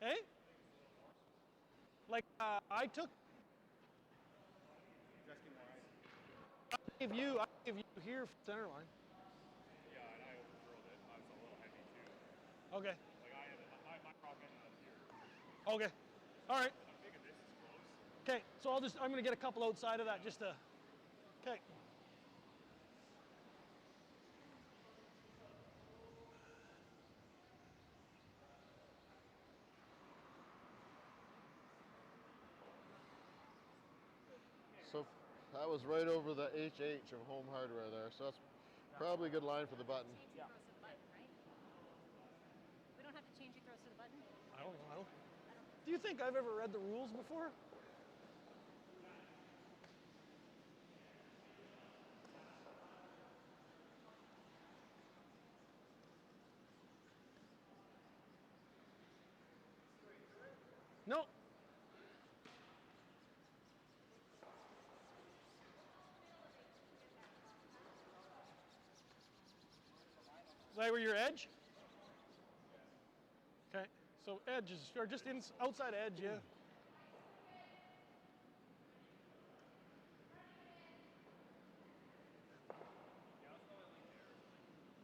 Hey? Like, I gave you here for center line. Yeah, and I overdrilled it. I was a little heavy too. Okay. Like I had my prop ended up here. Okay. All right. I'm thinking this is close. Okay. So I'm going to get a couple outside of that just to. Okay. So that was right over the HH of home hardware there. So that's probably a good line for the button. Change your throws to the button, right? We don't have to change your throws to the button? I don't know. Do you think I've ever read the rules before? No. Is that where your edge? Okay. So edges, or just outside edge, yeah.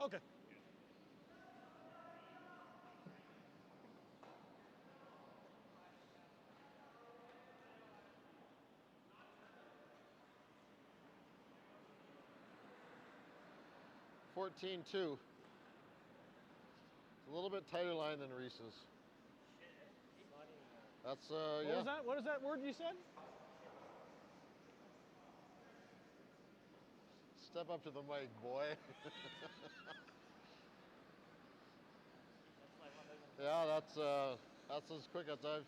Okay. $14.2. It's a little bit tighter line than Reese's. That's What yeah. was that? What is that word you said? Step up to the mic, boy. Yeah, that's as quick as I've.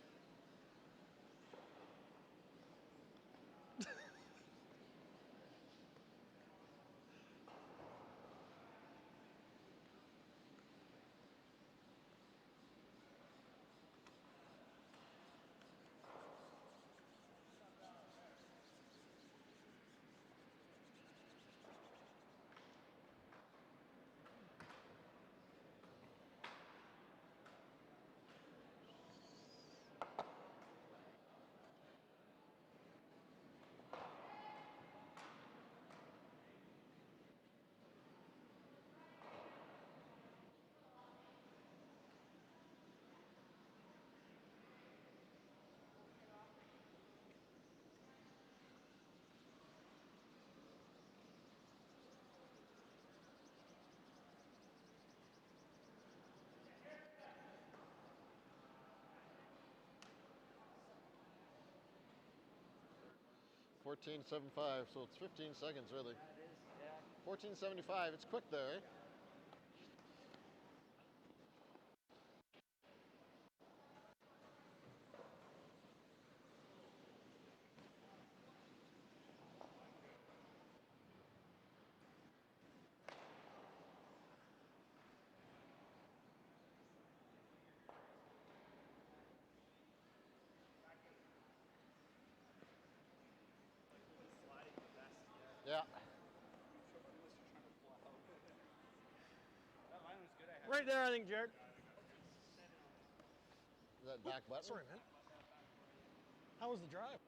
$14.75, so it's 15 seconds really. That is, yeah. $14.75, it's quick there, eh? Yeah. That line was good. I had Right there, I think, Jared. Is that back button? Sorry, man. How was the drive?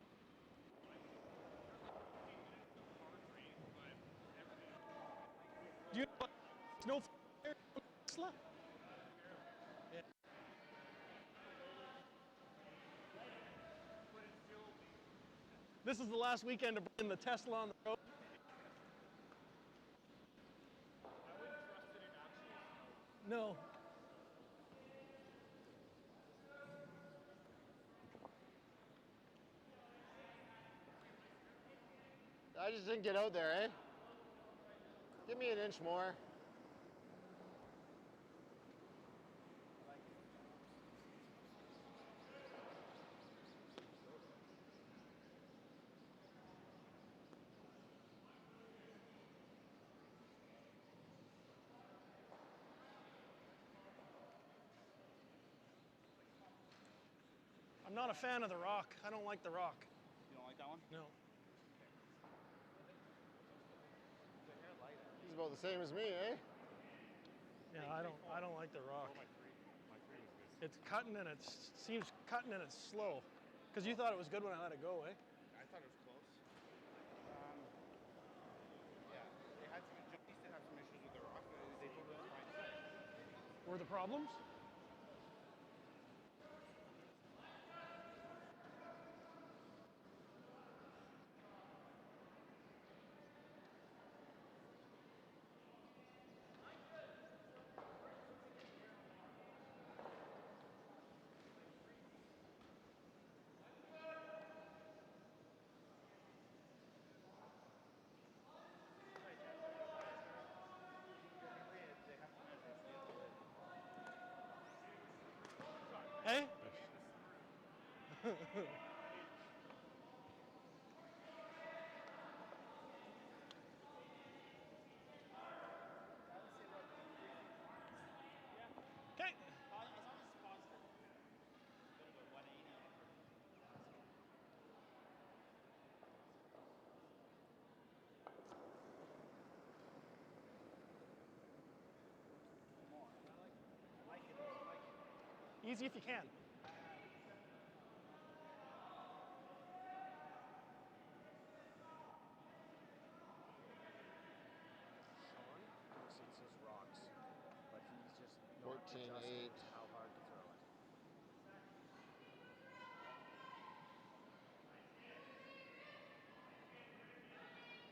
Do you have snow Tesla? Yeah. This is the last weekend of bringing the Tesla on the road. I wouldn't trust it in actual snow. No. I just didn't get out there, eh? Give me an inch more. I'm not a fan of the rock. I don't like the rock. You don't like that one? No. He's about the same as me, eh? Yeah, I don't like the rock. My free was good. It's cutting and it seems cutting and it's slow. Because you thought it was good when I let it go, eh? I thought it was close. Yeah, they had some. Joe used to have some issues with the rock. They told us fine. Were the problems? Hey? Okay. Easy if you can. Sean thinks it's his rocks, but he's just not 14-8. adjusting how hard to throw it.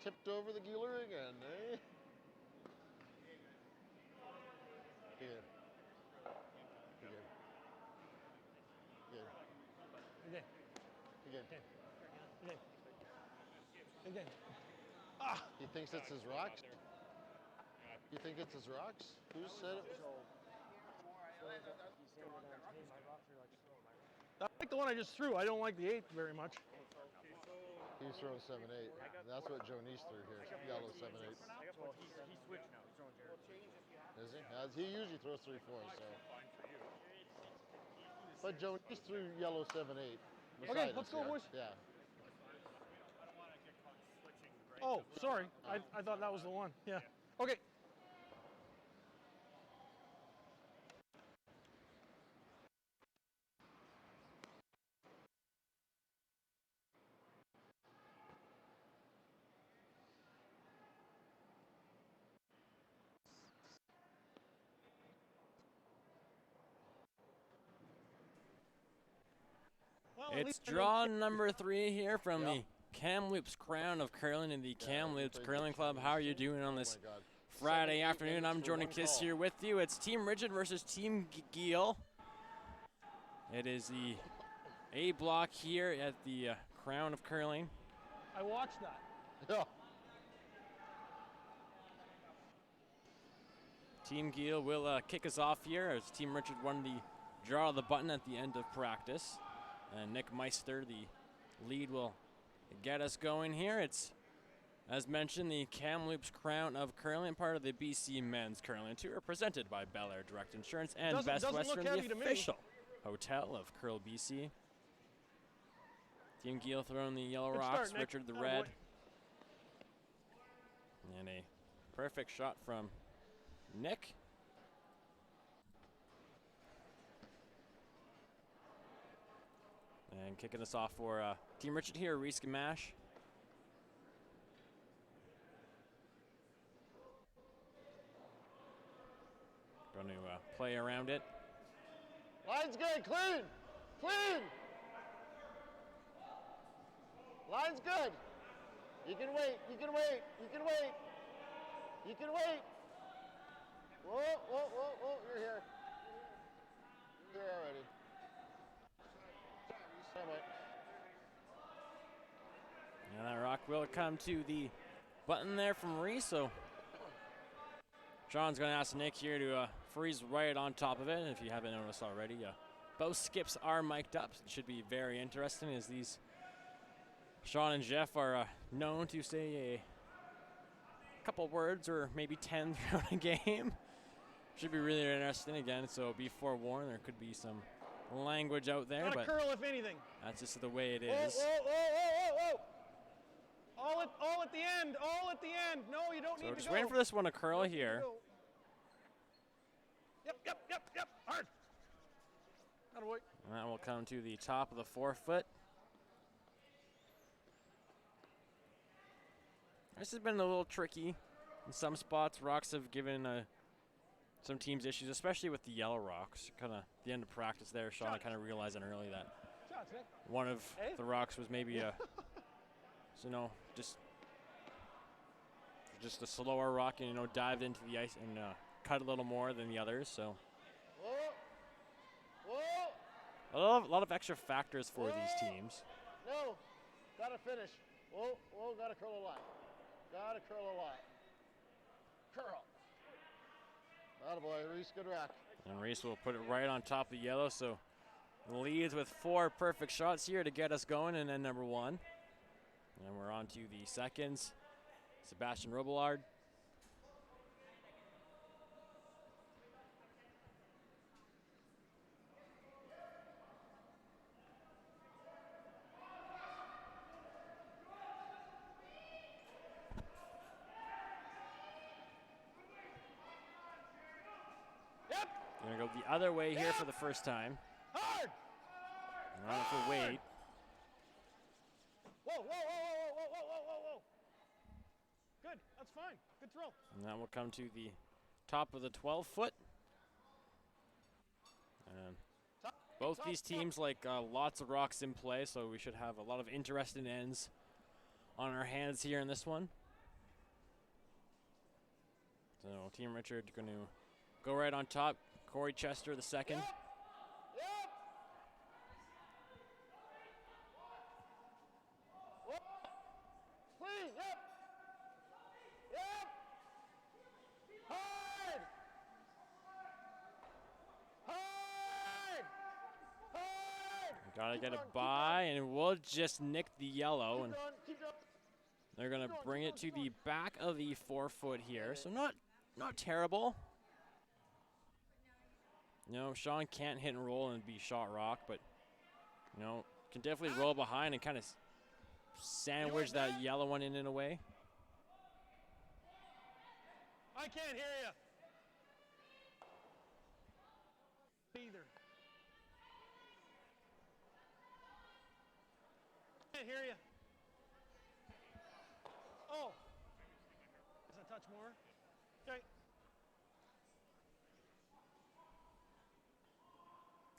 Tipped over the Gealler again, eh? Here. Here. Here. Again. Again. Again. Again. Ah! He thinks it's his rocks? You think it's his rocks? Who said it? So he's saying that, hey, my rocks are like slow. I like the one I just threw. I don't like the 8 very much. He's throwing 7-8. That's what Joe Neese threw here. Yellow 7-8. Well, he switched now. He's throwing Jared. Is he? He usually throws 3-4, so. But Joe Neese threw yellow 7-8. Okay, let's go, boys. Yeah. Oh, sorry. I thought that was the one. Yeah. Okay. Well, at It's least I draw know- number 3 here from Yeah. the Kamloops Crown of Curling in the Kamloops Curling Club. How are you doing on this Oh my God. Friday 7-8 afternoon? I'm minutes for Jordan one Kiss call. here with you. It's Team Rigid versus Team Geall. It is the A block here at the Crown of Curling. I watched that. Yeah. Team Geall will kick us off here as Team Richard won the draw of the button at the end of practice. And Nick Meister, the lead, will get us going here. It's, as mentioned, the Kamloops Crown of Curling, part of the BC Men's Curling Tour, presented by Bel Air Direct Insurance and Best Doesn't look Western, heavy the to me. official hotel of Curl BC. Team Geall throwing the yellow Good rocks, start, Nick. Richard the Attaboy. red. And a perfect shot from Nick. And kicking us off for Team Richard here, Reese Gamache. Going to play around it. Line's good. Clean. Clean. Line's good. You can wait. You can wait. You can wait. You can wait. Whoa, whoa, whoa, whoa. You're here. You're here already. Come on. And that rock will come to the button there from Reese. So Sean's going to ask Nick here to freeze right on top of it. If you haven't noticed already, both skips are mic'd up. It should be very interesting as these Sean and Jeff are known to say a couple words or maybe 10 throughout a game. Should be really interesting again, so be forewarned. There could be some language out there, Not a but curl, if anything. that's just the way it Whoa, is. whoa, whoa, whoa, whoa, whoa. All at the end. All at the end. No, you don't So need to just go. waiting for this one to curl Don't need to here. go. Yep, yep, yep, yep. Hard. boy. And that will come to the top of the 4 foot. This has been a little tricky. In some spots, rocks have given some teams issues, especially with the yellow rocks. Kind of the end of practice there, Sean kind of realizing early that Shots, Nick. one of the rocks was maybe a, so just a slower rock and dived into the ice and cut a little more than the others. So Whoa. Whoa. a lot of extra factors for these teams. No. Gotta finish. Whoa. Gotta curl a line. Gotta curl a line. Curl. Attaboy, Reese, good rack. And Reese will put it right on top of the yellow, so leads with 4 perfect shots here to get us going, and then number 1. And we're on to the seconds. Sebastian Robillard. Yep. Gonna go the other way here for the first time. Hard. Run it for weight. Whoa. Good. That's fine. Good throw. And that will come to the top of the 12 foot. And both these teams like lots of rocks in play, so we should have a lot of interesting ends on our hands here in this one. So Team Richard going to go right on top. Corey Chester the second. Yep. Whoa. Clean. Yep. Hard. Gotta get it by, and we'll just nick the yellow, and they're gonna bring it to the back of the 4 foot here. So not terrible. Sean can't hit and roll and be shot rock, but can definitely roll behind and kind of sandwich that yellow one in a way. I can't hear you. Either. Can't hear you. Oh. Is a touch more? Okay.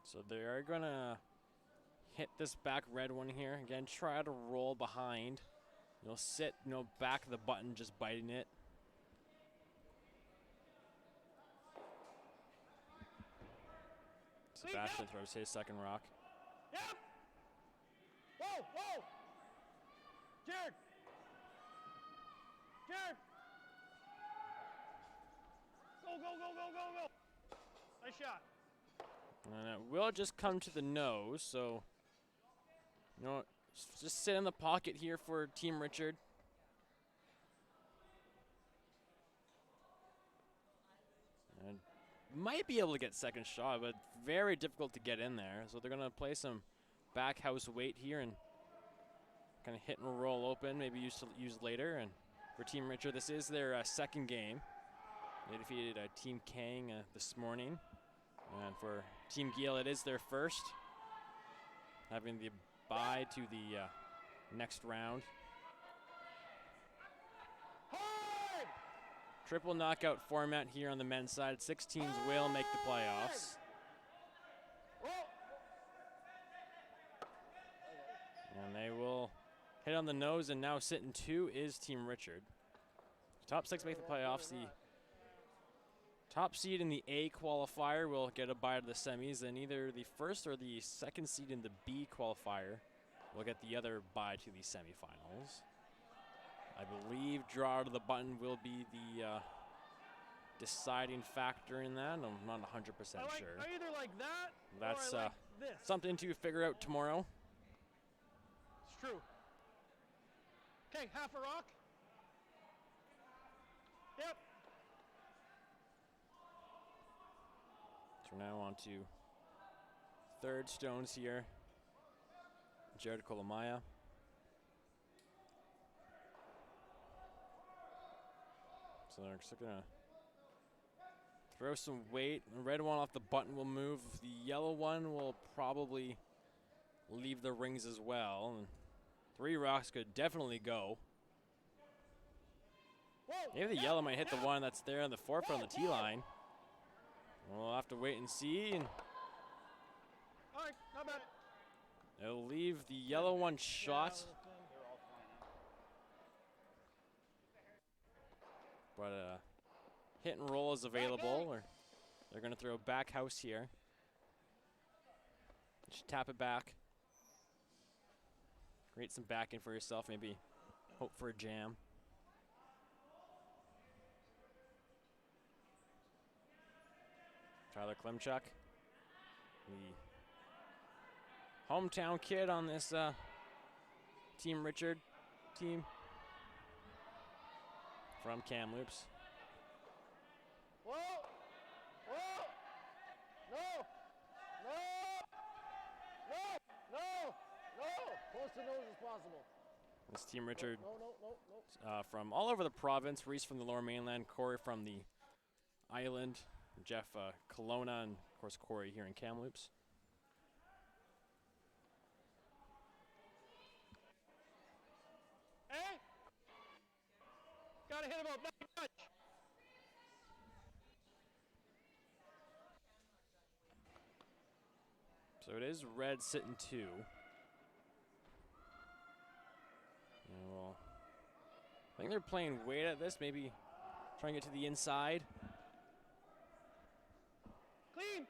So they're gonna hit this back red one here. Again, try to roll behind. You'll sit, back of the button, just biting it. Sebastian throws his second rock. Yep. Whoa. Jared. Go. Nice shot. And it will just come to the nose, so just sit in the pocket here for Team Richard. And might be able to get second shot, but very difficult to get in there. So they're gonna play some back house weight here and kind of hit and roll open, maybe use later. And for Team Richard, this is their second game. They defeated Team Kang this morning. And for Team Geall, it is their first, having the bye to the next round. Hard. Triple knockout format here on the men's side. 6 teams will make the playoffs. And they will hit on the nose, and now sitting 2 is Team Richard. Top 6 make the playoffs. The top seed in the A qualifier will get a bye to the semis, and either the first or the second seed in the B qualifier will get the other bye to the semifinals. I believe draw out of the button will be the deciding factor in that. I'm not 100% sure. I either like that That's or I like this. something to figure out tomorrow. It's true. Okay, half a rock. Yep. So we're now on to third stones here. Jared Kolomaya. So they're just gonna throw some weight. The red one off the button will move. The yellow one will probably leave the rings as well. And 3 rocks could definitely go. Maybe the yellow might hit the one that's there in the forefront of the tee line. We'll have to wait and see. And All right, not bad. it'll leave the yellow one shot. But hit and roll is available. Or they're going to throw back house here. Just tap it back. Create some backing for yourself. Maybe hope for a jam. Tyler Klimchuk, the hometown kid on this Team Richard team from Kamloops. Whoa! Whoa! No! No! No! No! No! Close to nose as possible. This Team Richard No. from all over the province. Reese from the Lower Mainland, Corey from the island, Jeff Kelowna, and of course Corey here in Kamloops. Hey! Gotta hit him up, not much. So it is red sitting 2. And well, I think they're playing weight at this, maybe trying to get to the inside. Clean.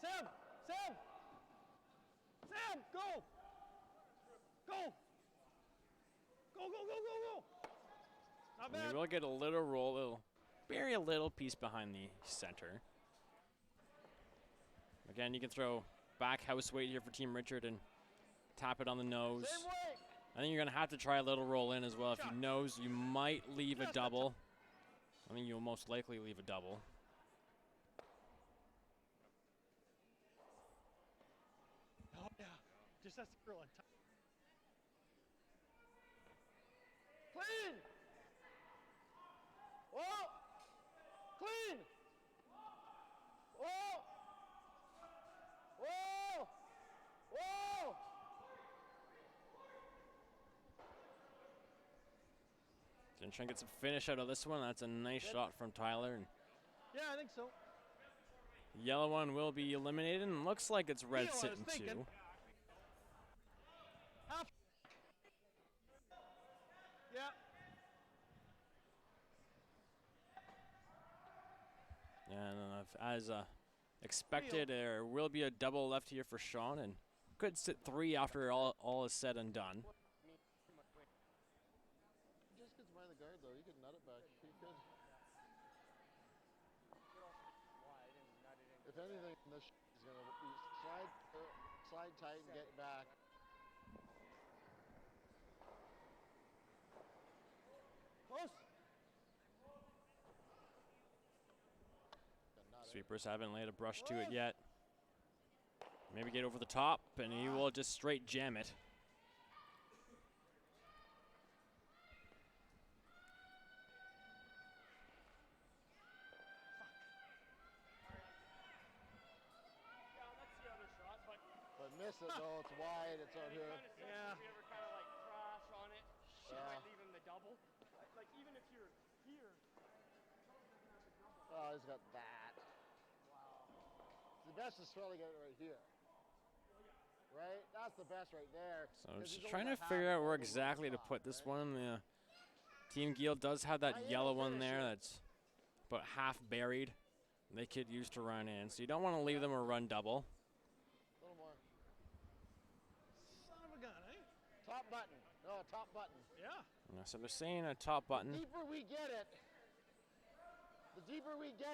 Sam! Sam! Sam, go! Go! Go, go, go, go, go! Not And bad. we will get a little roll. It'll bury a little piece behind the center. Again, you can throw back house weight here for Team Richard and tap it on the nose. Same way. I think you're going to have to try a little roll in as well. If you nose, you might leave a double. I think you'll most likely leave a double. Oh, yeah. Just has to curl on top. Clean! Whoa! Clean! Whoa! Whoa! Whoa! Gonna try and get some finish out of this one. That's a nice shot from Tyler. And Yeah, I think so. the yellow one will be eliminated, and looks like it's red Geall, I was sitting 2. thinking. Half. Yeah. And as expected, there will be a double left here for Sean, and could sit 3 after all is said and done. Just gets by the guard though. He could nut it back. He could. If anything, this is gonna be slide tight and get back. Close. Sweepers haven't laid a brush to it yet. Maybe get over the top, and he will just straight jam it. But miss it though. It's wide. It's out here. Yeah. If you ever kind of like crash on it, she Yeah. might leave him the double. Like even if you're here. Oh, he's got that. Wow. The best is trying to get it right here. Right? That's the best right there. So I'm 'Cause just he's trying only to got figure half out where over the exactly to top, put this right? one. The Team Geall does have that I yellow am one there finishing. that's about half buried. They could use to run in, so you don't want to leave them a run double. A little more. Son of a gun, eh? Top button. No, top button. Yeah. So they're saying a top button. The deeper we get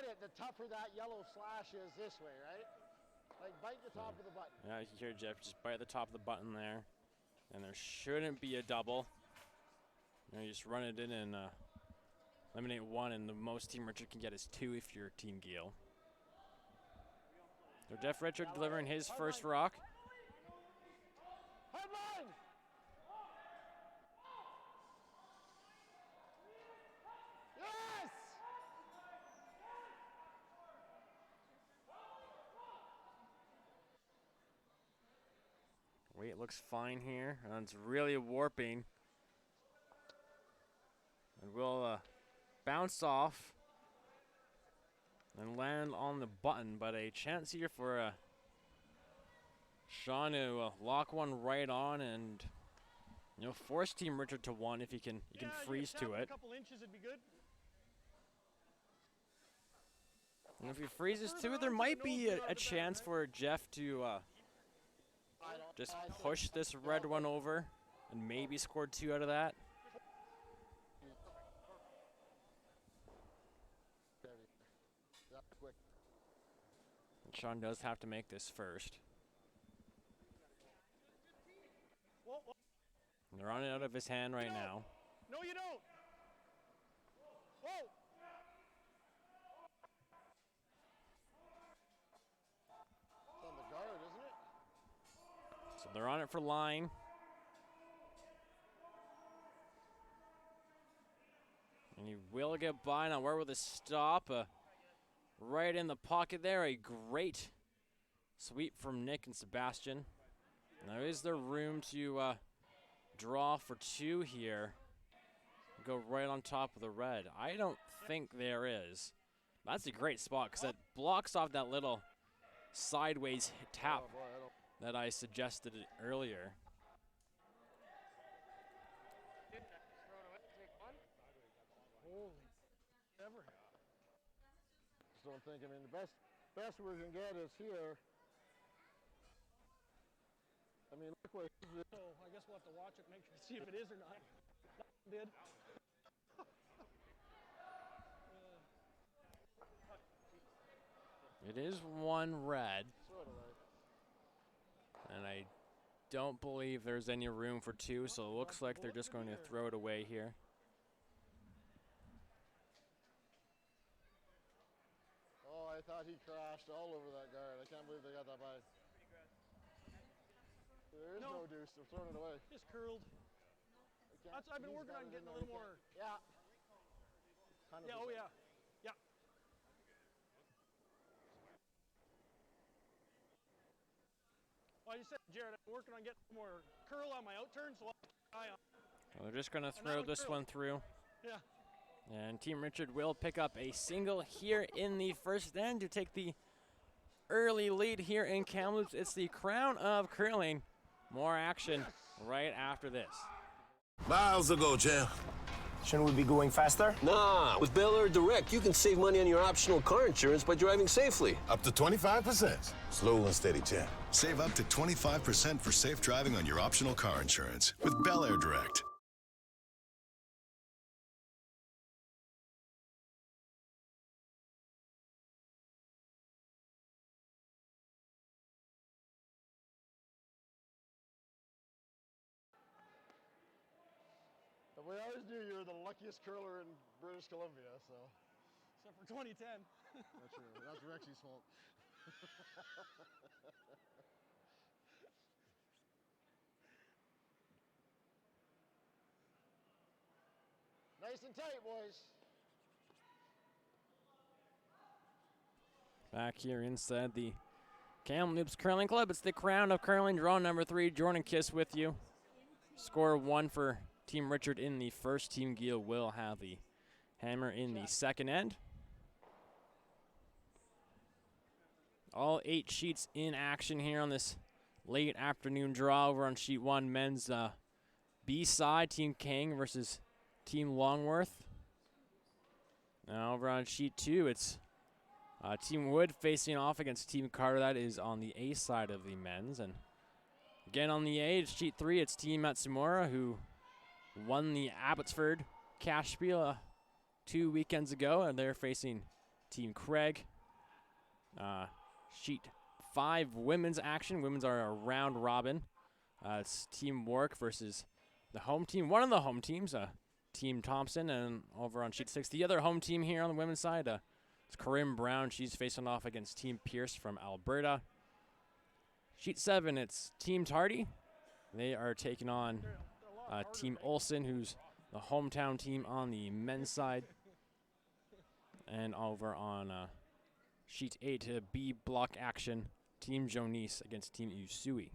it, the tougher that yellow slash is this way, right? Like bite the top of the button. Yeah, you can hear Jeff just bite the top of the button there, and there shouldn't be a double. You just run it in and eliminate 1, and the most Team Richard can get is 2 if you're Team Geall. So Jeff Richard delivering his first rock. Headline! Weight looks fine here, and it's really warping. And will bounce off and land on the button, but a chance here for Sean to lock one right on and force Team Richard to one if he can freeze to it. A couple inches would be good. And if he freezes to it, there might be a chance for Jeff to just push this red one over and maybe score 2 out of that. And Sean does have to make this first. And they're on it out of his hand right now. No, you don't. Whoa. It's on the guard, isn't it? So they're on it for line. And he will get by. Now where will this stop? Right in the pocket there. A great sweep from Nick and Sebastian. Now is there room to draw for 2 here? Go right on top of the red. I don't think there is. That's a great spot because that blocks off that little sideways tap that I suggested earlier. Ever. Just don't think. I mean, the best we can get is here. I mean, look what. So I guess we'll have to watch it, see if it is or not. That one did. It is 1 red. Sort of right. And I don't believe there's any room for 2, so it looks like they're just going to throw it away here. Oh, I thought he crashed all over that guard. I can't believe they got that by. There is no deuce. They're throwing it away. Just curled. I've been working on getting a little more. Yeah. Yeah, oh yeah. Yeah. Well, you said, Jared, I'm working on getting more curl on my out turn, so I'll keep an eye on. Well, they're just going to throw this one through. Yeah. And Team Richard will pick up a single here in the first end to take the early lead here in Kamloops. It's the crown of curling. More action right after this. Miles ago, Geall. Shouldn't we be going faster? Nah, with Bel Air Direct, you can save money on your optional car insurance by driving safely. Up to 25%. Slow and steady, Geall. Save up to 25% for safe driving on your optional car insurance with Bel Air Direct. We always knew you were the luckiest curler in British Columbia, so. Except for 2010. That's true. That's Rexy's fault. Nice and tight, boys. Back here inside the Kamloops Curling Club, it's the crown of curling. Draw number 3, Jordan Kiss with you. Score 1 for Team Richard in the first. Team Geall will have the hammer in the second end. All 8 sheets in action here on this late afternoon draw over on sheet 1. Men's B side, Team Kang versus Team Longworth. Now over on sheet 2, it's Team Wood facing off against Team Carter. That is on the A side of the men's. And again on the A, it's sheet 3, it's Team Matsumura, who won the Abbotsford Cash Spiel 2 weekends ago, and they're facing Team Craig. Sheet 5, women's action. Women's are a round robin. It's Team Warwick versus the home team. One of the home teams, Team Thompson, and over on sheet 6, the other home team here on the women's side, it's Corinne Brown. She's facing off against Team Pierce from Alberta. Sheet 7, it's Team Tardy. They are taking on Team Olsen, who's the hometown team on the men's side. And over on sheet 8, B block action, Team Jonice against Team Usui.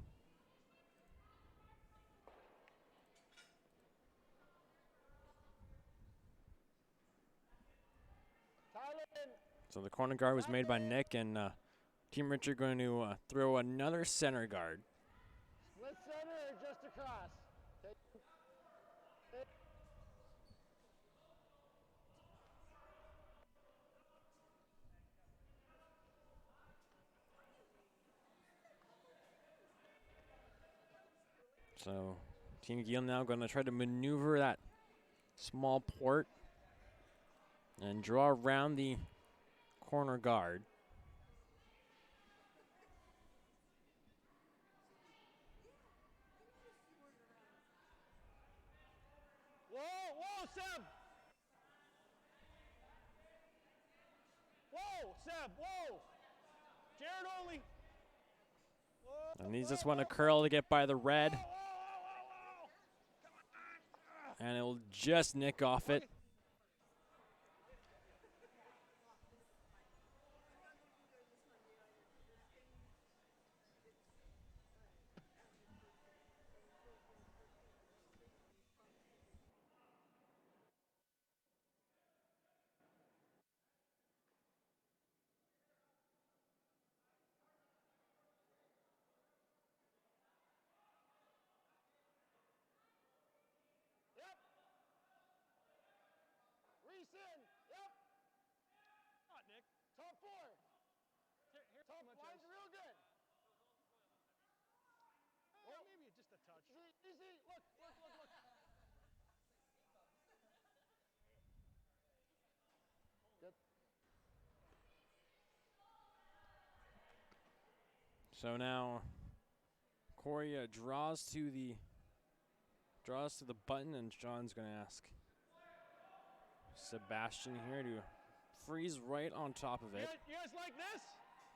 So the corner guard was made by Nick, and Team Richard going to throw another center guard. Split center or just across? So Team Geall now going to try to maneuver that small port and draw around the corner guard. Whoa, whoa, Seb! Whoa, Seb, whoa! Jared only. Whoa, And he just want to curl to get by the red. whoa, whoa, whoa, whoa. And it'll just nick off it. Yep. Reese in. Yep. Hot, Nick. Top four. Top much line's ice. real good. Maybe just a touch. Easy, easy. Look, look, look, look. Good. So now Corey draws to the button, and Sean's going to ask Sebastian here to freeze right on top of it. You guys like this?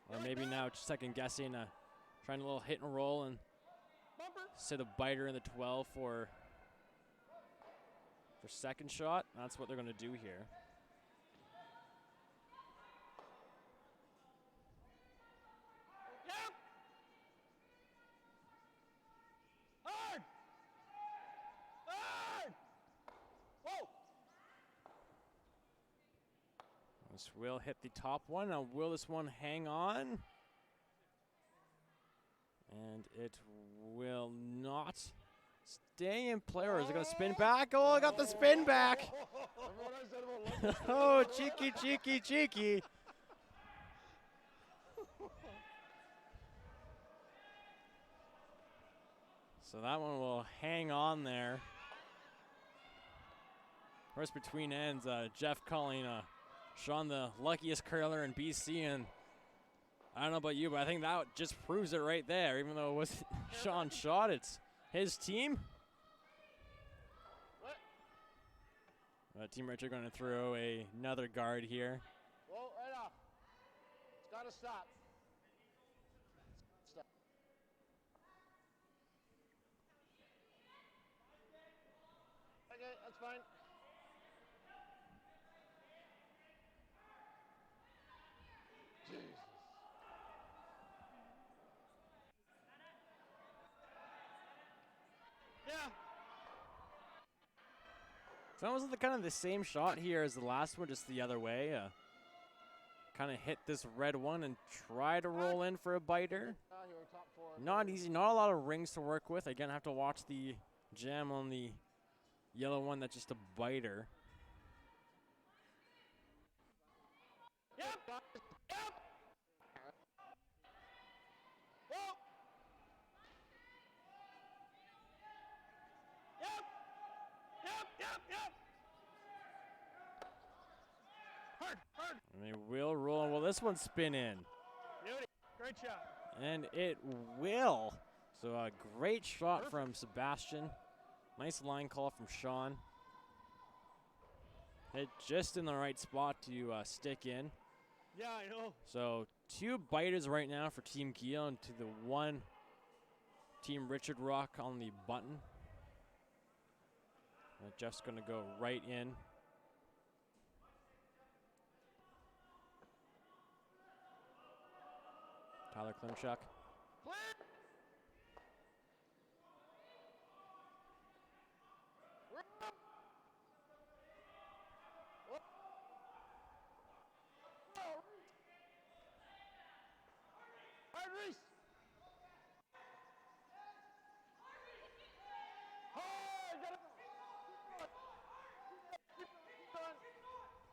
Or maybe now second guessing, trying a little hit and roll and Bumper. sit a biter in the 12 for second shot. That's what they're going to do here. Yep. Hard. Hard. Whoa. This will hit the top one. Now, will this one hang on? And it will not stay in play, or is it going to spin back? Oh, I got the spin back. Oh, cheeky, cheeky, cheeky. So that one will hang on there. Of course, between ends, Jeff calling Sean the luckiest curler in BC, and I don't know about you, but I think that just proves it right there. Even though it wasn't Sean's shot, it's his team. Team Richard going to throw another guard here. Whoa, right off. It's got to stop. Stop. Okay, that's fine. Jesus. Yeah. So that was kind of the same shot here as the last one, just the other way. Kind of hit this red one and try to roll in for a biter. Here, top four. Not easy, not a lot of rings to work with. Again, I have to watch the jam on the yellow one. That's just a biter. Yep. Yep. Whoa. Yep. Yep. Yep. Yep. Hard. Hard. And they will roll. Will this one spin in? Beauty. Great shot. And it will. So a great shot from Sebastian. Nice line call from Sean. Hit just in the right spot to stick in. Yeah, I know. So 2 biters right now for Team Geall, and to the 1 Team Richard Rock on the button. Jeff's going to go right in. Tyler Klimchuk. Reese. Hard, get it. Keep going.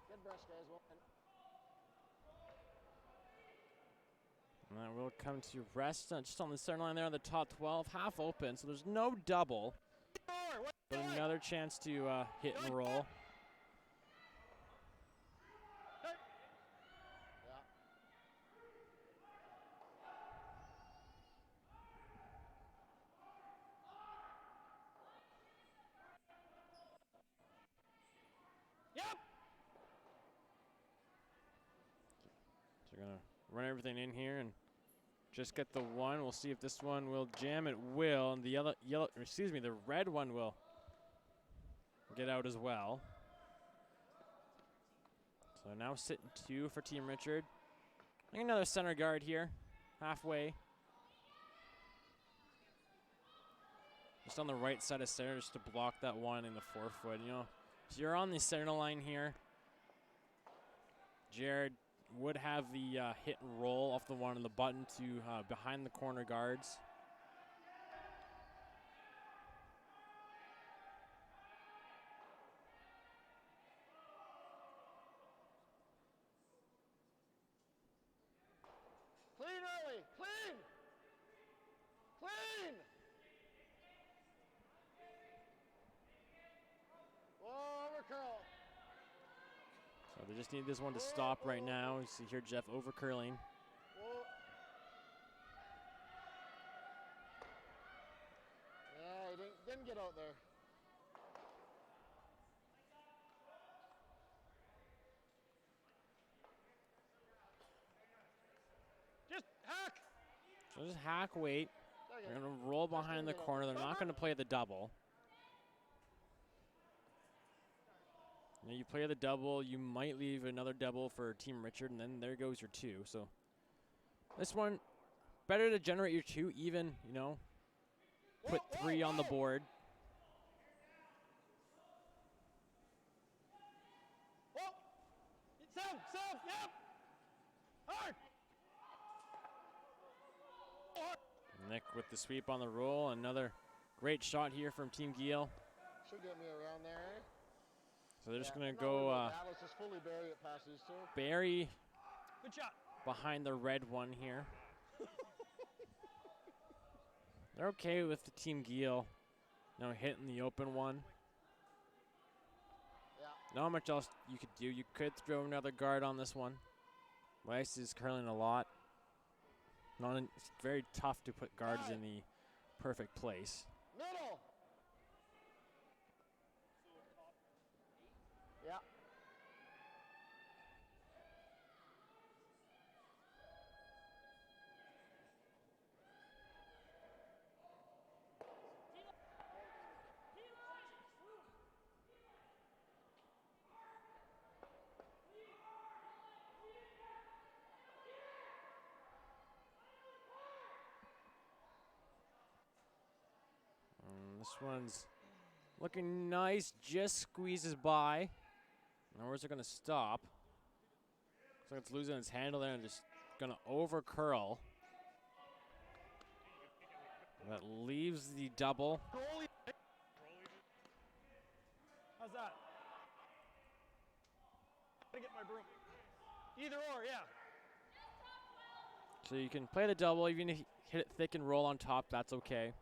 Good brush, guys. Well done. And that will come to rest just on the center line there on the top 12, half open, so there's no double. But another chance to hit and roll. Yeah. Yep. So we're gonna run everything in here and just get the one. We'll see if this one will jam. It will, and the the red one will get out as well. So now sitting 2 for Team Richard. I think another center guard here, halfway. Just on the right side of center, just to block that one in the 4-foot. You know, so you're on the center line here. Jared would have the hit and roll off the one on the button to behind the corner guards. Clean early. Clean. Clean. Whoa, over curl. So they just need this one to stop right now. You see here Jeff over curling. Whoa. Yeah, he didn't get out there. Just hack. So just hack weight. They're going to roll behind the corner. They're not going to play the double. Now you play the double, you might leave another double for Team Richard, and then there goes your 2. So this one, better to generate your 2 even, you know, put 3 on the board. Whoa. Sub, yep. Hard. Nick with the sweep on the roll. Another great shot here from Team Geall. Should get me around there, eh? So they're just going to go Alice just fully bury it past these 2. bury Good shot. behind the red one here. They're okay with the Team Geall, you know, hitting the open one. Yeah. Not much else you could do. You could throw another guard on this one. Weiss is curling a lot. It's very tough to put guards in the perfect place. Middle. Yeah. This one's looking nice, just squeezes by. Now where's it going to stop? Looks like it's losing its handle there and just going to over curl. That leaves the double. How's that? Gotta get my broom. Either or, yeah. So you can play the double, even if you hit it thick and roll on top, that's okay.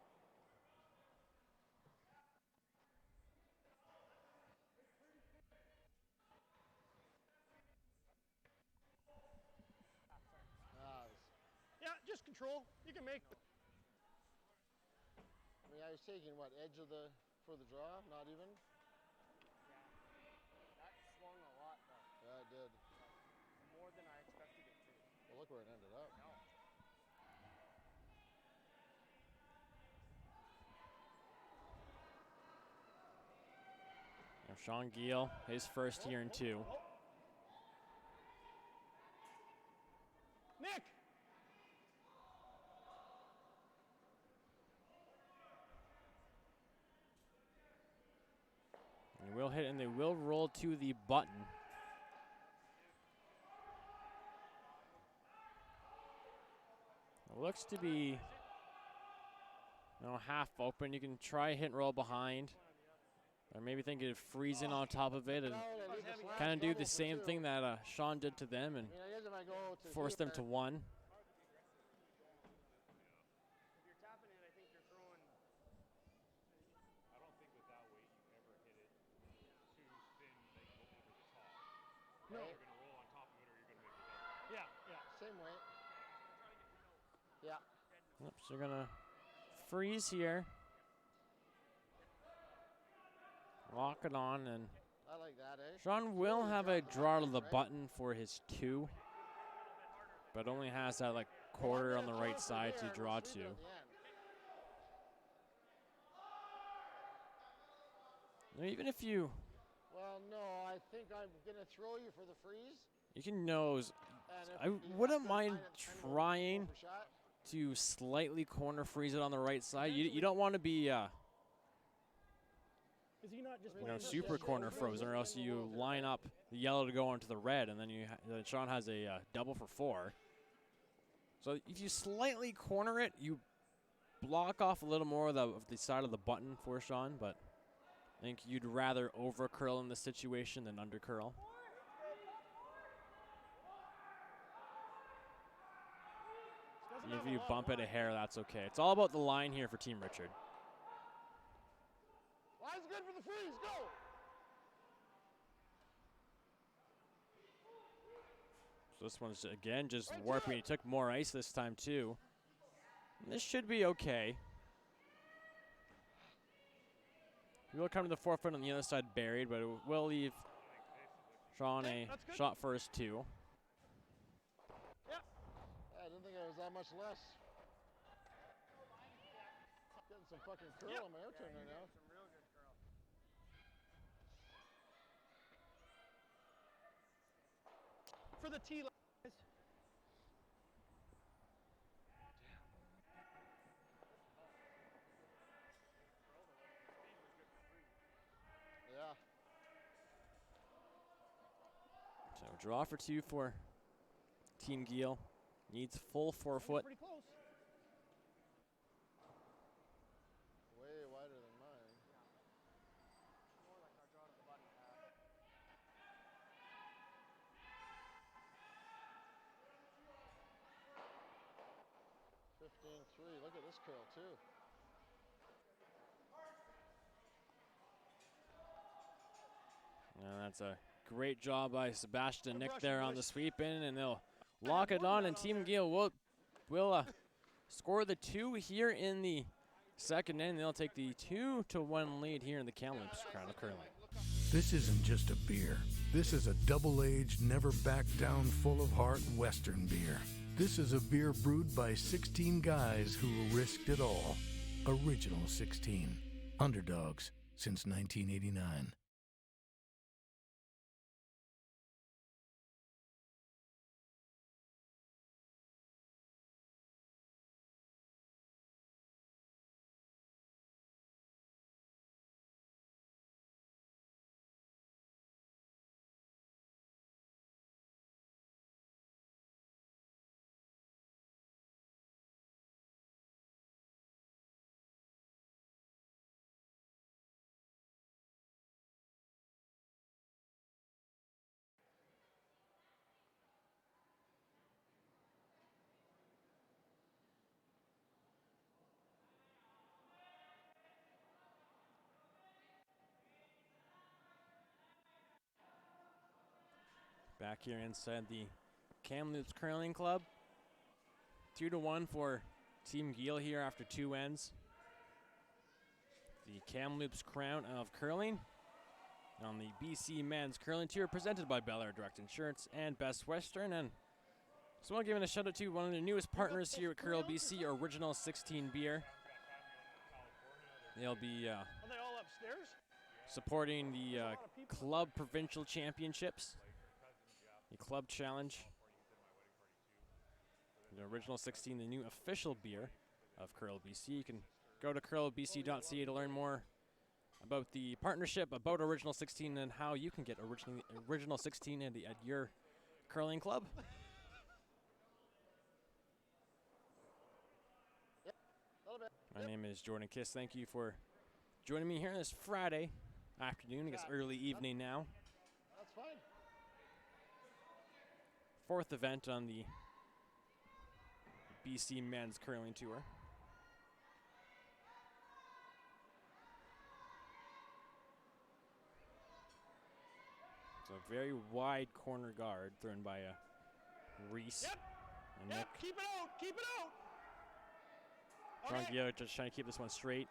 Yeah, just control. You can make. I mean, I was taking what, edge of the for the draw? Not even. That swung a lot, though. Yeah, it did. More than I expected it to. Well, look where it ended up. No. Now Sean Geall, his first year in 2. Nick. They will hit and they will roll to the button. Looks to be, half open. You can try hit and roll behind. Or maybe think of freezing on top of it and kind of do the same thing that Sean did to them and force them to one. No. You're going to roll on top of it or you're going to make it double. Yeah, same weight. Yeah. Yep, so you're going to freeze here. Lock it on, and I like that, eh? Sean will have a draw to the button for his 2, but only has that like quarter on the right side to draw to. Now, even if you... Well, no, I think I'm going to throw you for the freeze. You can nose. I wouldn't mind trying to slightly corner freeze it on the right side. You don't want to be... Is he not just super corner frozen, or else you line up the yellow to go onto the red, and then Sean has a double for 4. So if you slightly corner it, you block off a little more of the side of the button for Sean, but I think you'd rather over curl in this situation than under curl. If you bump it a hair, that's okay. It's all about the line here for Team Richard. Line's good for the freeze, go! So this one's, again, just warping. He took more ice this time, too. And this should be okay. He will come to the forefront on the other side buried, but it will leave Sean a shot for his 2. Yeah. I didn't think it was that much less. Getting some fucking curl on my out turn right now. for the tee, guys. Yeah. So draw for 2 for Team Geall. Needs full 4 foot. Pretty close. Way wider than mine. More like our draw to the button half. (15-3). Look at this curl too. And that's a great job by Sebastian Nick there on the sweep in, and they'll lock it on, and Team Geall will score the 2 here in the second inning. They'll take the 2-1 lead here in the Kamloops Crown of Curling. This isn't just a beer. This is a double-aged, never back down, full of heart Western beer. This is a beer brewed by 16 guys who risked it all. Original 16. Underdogs since 1989. Back here inside the Kamloops Curling Club. 2-1 for Team Geall here after 2 ends. The Kamloops Crown of Curling on the BC Men's Curling Tour, presented by Bel Air Direct Insurance and Best Western. And so I want to give a shout out to one of the newest partners here at Curl BC, Original 16 Beer. They'll be Are they all upstairs? supporting the Club Provincial Championships. The Club Challenge. The Original 16, the new official beer of Curl BC. You can go to curlbc.ca to learn more about the partnership, about Original 16, and how you can get Original 16 at your curling club. My name is Jordan Kiss. Thank you for joining me here this Friday afternoon. I guess early evening now. That's fine. 4th event on the BC Men's Curling Tour. It's a very wide corner guard thrown by Reese. Yep. And Yep. Nick. Keep it out. Keep it out. Geall just trying to keep this one straight.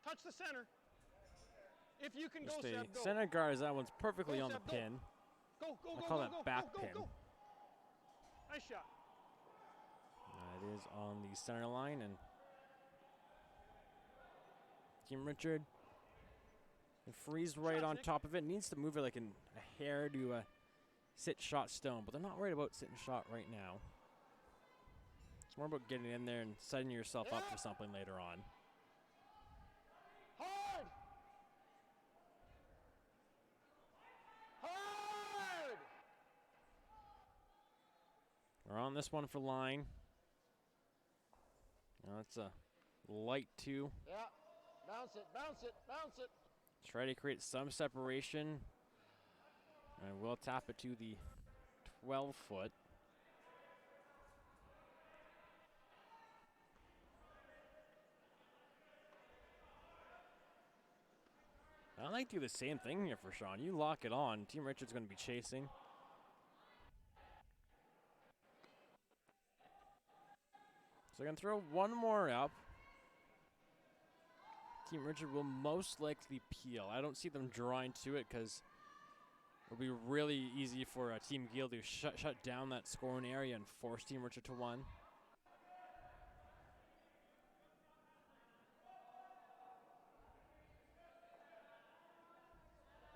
Touch the center. If you can Just go, a Seb, go. center guard as that one's perfectly Go, on the Seb, go. pin. Go, go, I go, call go, that go, back go, pin. go, go. Nice shot. It is on the center line, and Team Richard can freeze right on top of it. Needs to move it like a hair to sit shot stone, but they're not worried about sitting shot right now. It's more about getting in there and setting yourself up for something later on. Hard! Hard! We're on this one for line. Now that's a light 2. Yeah. Bounce it, bounce it, bounce it. Try to create some separation. And we'll tap it to the 12-foot. I like to do the same thing here for Sean. You lock it on. Team Richard's going to be chasing. So they're going to throw one more up. Team Richard will most likely peel. I don't see them drawing to it because it'll be really easy for Team Geall to shut down that scoring area and force Team Richard to one.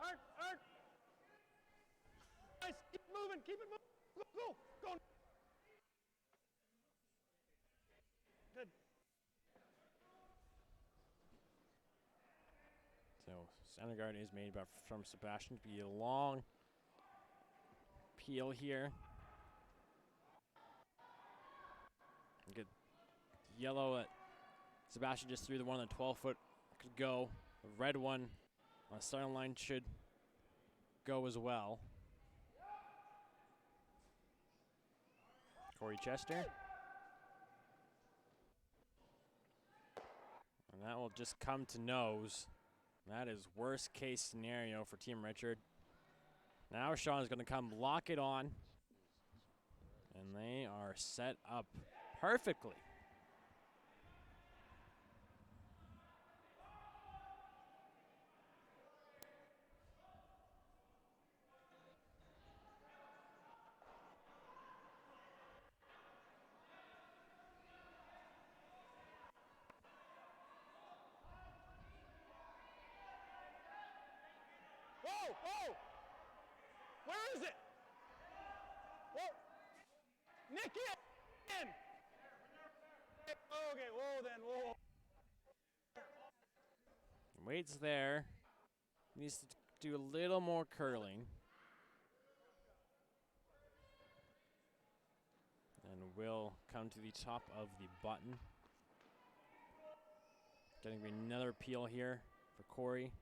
Art. Nice. Keep it moving. Keep it moving. Go. Good. So center guard is made from Sebastian to be a long peel here. Good yellow at Sebastian just threw the one on the 12-foot. Could go. The red one on the center line should go as well. Corey Chester. And that will just come to nose. That is worst case scenario for Team Richard. Now Sean is going to come lock it on. And they are set up perfectly. Whoa! Where is it? Whoa! Nick in! Okay, whoa. Waits there. Needs to do a little more curling. And will come to the top of the button. Getting another peel here for Corey.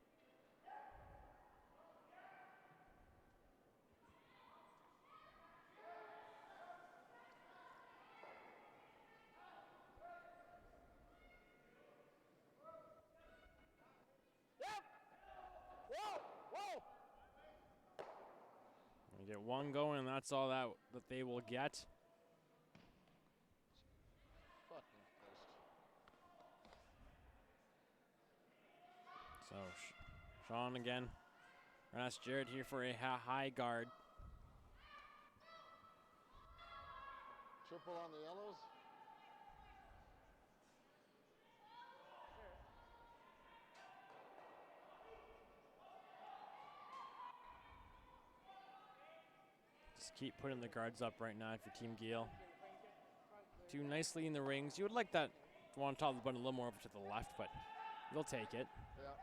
Whoa! We get one going, and that's all that they will get. Fucking Christ. So Sean again. Gonna ask Jared here for a high guard. Triple on the yellows. Just keep putting the guards up right now for Team Geall. Do nicely in the rings. You would like that one on top of the button a little more over to the left, but you'll take it. Yeah.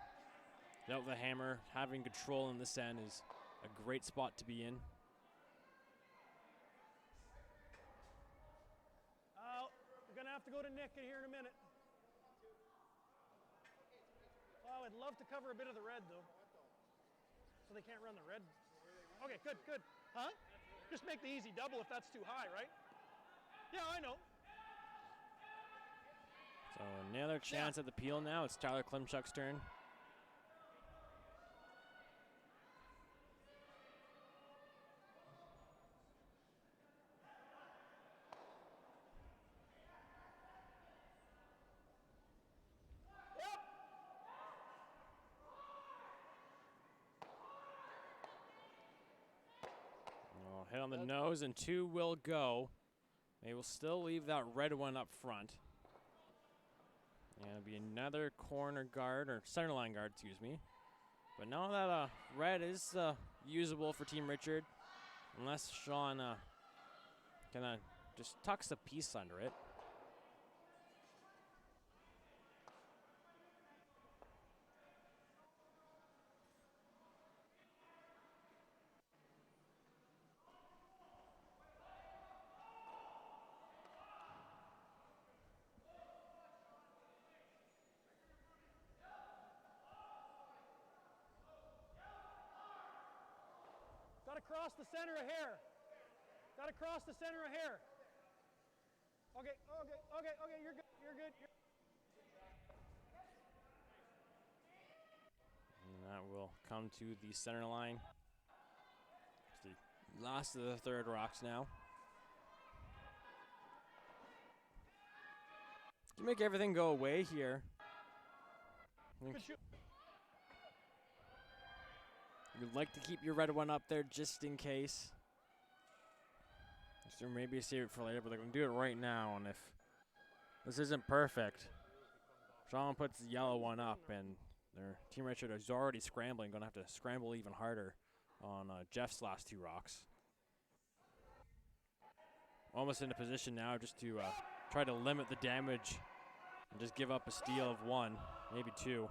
Without the hammer, having control in this end is a great spot to be in. gonna have to go to Nick in here in a minute. Oh, I'd love to cover a bit of the red though. So they can't run the red. Okay, good, good. Huh? Just make the easy double if that's too high, right? Yeah, I know. So another chance at the peel now. It's Tyler Klimchuk's turn. Hit on the nose, and 2 will go. They will still leave that red one up front. And it'll be another corner guard, or center line guard, excuse me. But now that red is usable for Team Richard, unless Sean kind of just tucks a piece under it. Got to cross the center a hair. Got to cross the center a hair. Okay, okay, okay, okay, you're good, you're good. And that will come to the center line. It's the last of the third rocks now. You make everything go away here. Good shoot. You'd like to keep your red one up there just in case. So maybe save it for later, but they're going to do it right now. And if this isn't perfect, Sean puts the yellow one up, and their Team Richard is already scrambling, going to have to scramble even harder on Jeff's last 2 rocks. Almost in a position now just to try to limit the damage and just give up a steal of 1, maybe 2.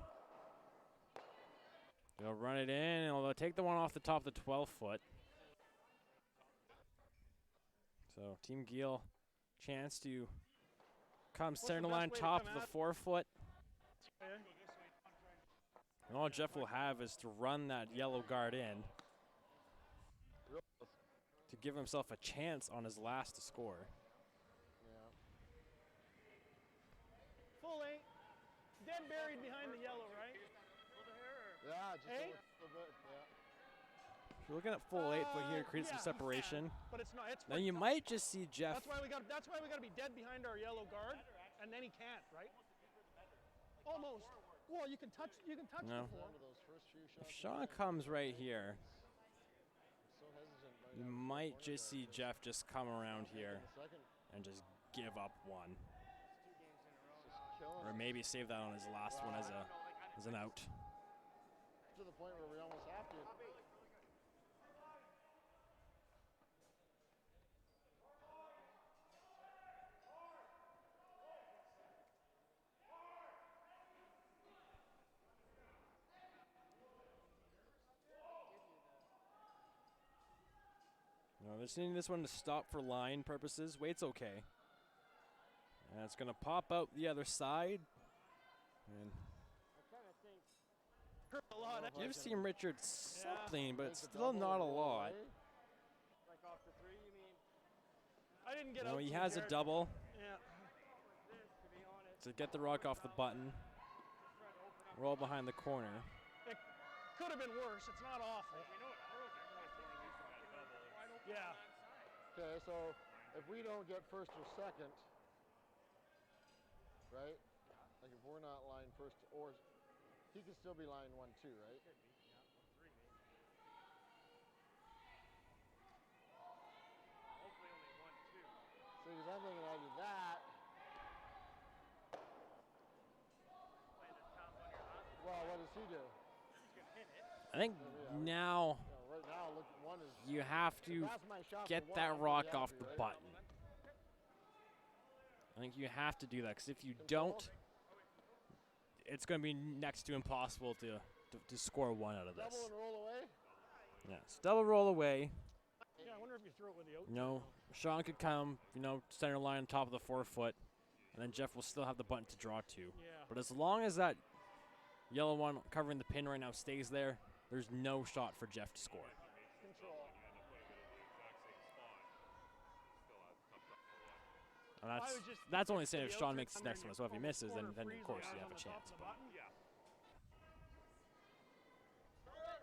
They'll run it in, and they'll take the one off the top of the 12-foot. So Team Geall, chance to come center line top of the 4-foot. And all Jeff will have is to run that yellow guard in to give himself a chance on his last to score. Full 8. Dead buried behind the yellow, right? Yeah, just Hey? a little bit, yeah. If you're looking at full 8-foot here to create some separation, But it's not. It's then you might just see Jeff. That's why we got to be dead behind our yellow guard, and then he can't, right? Almost. Well, you can touch. You can touch No. the floor. If Sean comes right here, you might just see Jeff just come around here and just give up 1. Or maybe save that on his last one as an out. To the point where we almost have to. No, they're sending this one to stop for line purposes. Wait's okay. And it's going to pop out the other side. And A lot. gives Team Richard something, but it's still not a lot. I didn't get No, out. he has a double Yeah. to get the rock off the button. Roll behind the corner. It could have been worse. It's not awful. Yeah. Okay, so if we don't get first or second, right? Like if we're not line first, or he can still be line 1, 2, right? See, because I'm thinking I do that. Well, what does he do? I think now Right now, look, 1 is. you have to That's my shot get for 1, that I'm rock gonna be off happy, the right? button. I think you have to do that, because if you don't, it's going to be next to impossible to score 1 out of this. Double and roll away. Yeah, it's double roll away. Yeah, I wonder if you throw it with the out. You know, Sean could come, center line on top of the 4-foot, and then Jeff will still have the button to draw to. Yeah. But as long as that yellow one covering the pin right now stays there, there's no shot for Jeff to score. Control. And I would just that's only saying if the Sean outer makes the under next your one. So if he corner misses, then of freeze course right you have on a the top chance. of the But button. Hard!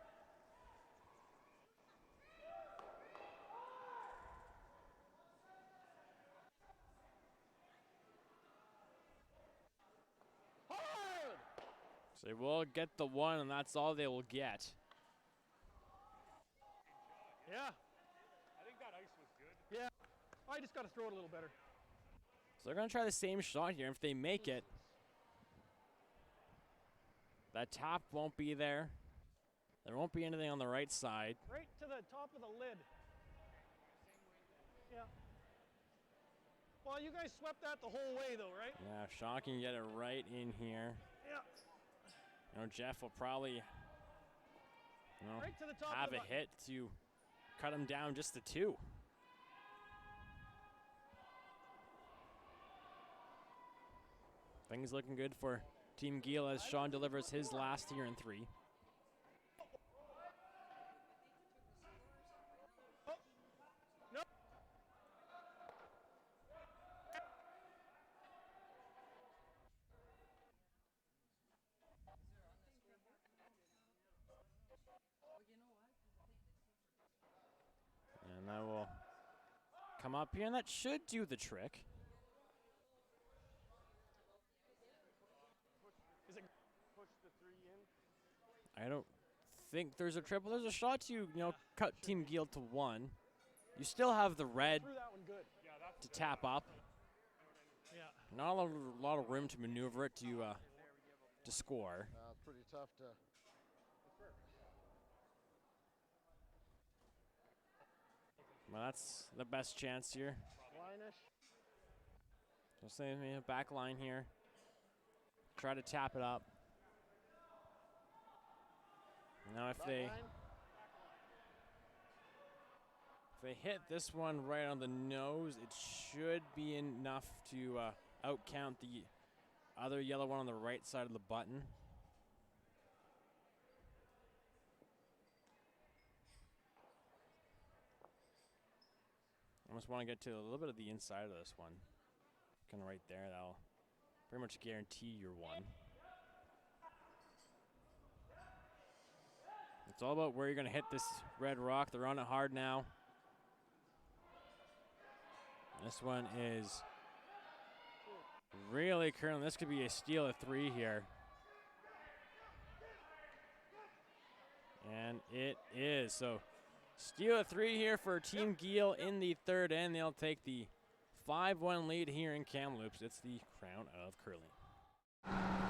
so they will get the one, and that's all they will get. Yeah. I think that ice was good. Yeah. I just got to throw it a little better. So they're going to try the same shot here. If they make it, that tap won't be there. There won't be anything on the right side. Right to the top of the lid. Yeah. Well, you guys swept that the whole way, though, right? Yeah, Sean can get it right in here. Yeah. You know, Jeff will probably Right to the top have of the a button. hit to cut him down just to 2. Things looking good for Team Geall as Sean delivers his last here in 3. No. And that will come up here, and that should do the trick. Is it Push the 3 in. I don't think there's a triple. There's a shot to, cut Team Geall to 1. You still have the red threw that one good? to tap up. Yeah. Not a lot of room to maneuver it to score. It's pretty tough to. Well, that's the best chance here. Line-ish. So same back line here. Try to tap it up. Now if they hit this one right on the nose, it should be enough to outcount the other yellow one on the right side of the button. I almost want to get to a little bit of the inside of this one. Kind of right there. That'll pretty much guarantee your 1. It's all about where you're going to hit this red rock. They're on it hard now. This one is really curling. This could be a steal of 3 here. And it is. So steal of 3 here for Team Geall in the 3rd end. They'll take the 5-1 lead here in Kamloops. It's the crown of curling.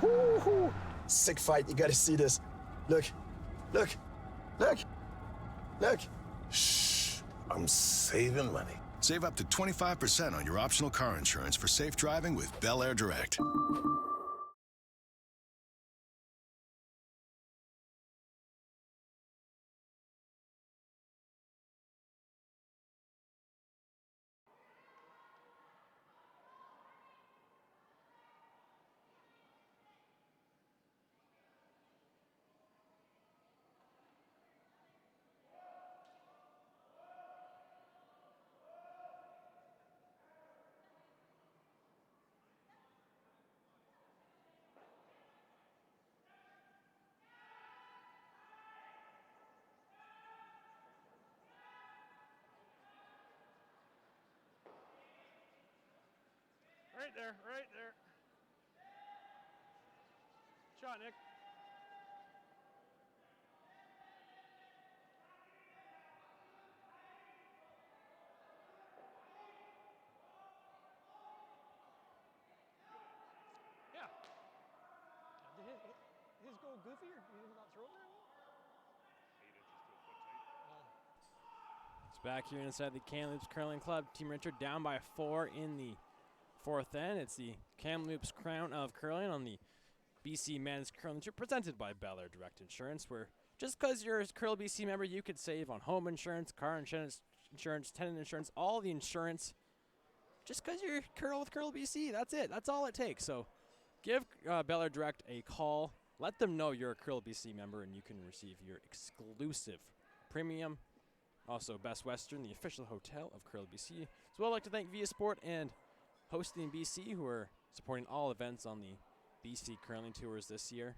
Woo-hoo. Sick fight. You got to see this. Look. Look. Look. Look. Shh. I'm saving money. Save up to 25% on your optional car insurance for safe driving with Bel Air Direct. Right there, right there. Shot, Nick. Yeah. Did his go goofy, or did he not throw it very well? 8 inches to a foot tight. It's back here inside the Kamloops Curling Club. Team Richard down by 4 in the 4th end. It's the Kamloops Crown of Curling on the BC Men's Curling Tour, presented by Bel Air Direct Insurance, where just because you're a Curl BC member, you could save on home insurance, car insurance, tenant insurance, all the insurance just because you're Curl with Curl BC. That's it. That's all it takes. So give Bel Air Direct a call. Let them know you're a Curl BC member, and you can receive your exclusive premium. Also, Best Western, the official hotel of Curl BC. So I'd like to thank Via Sport and Hosting BC, who are supporting all events on the BC Curling Tours this year.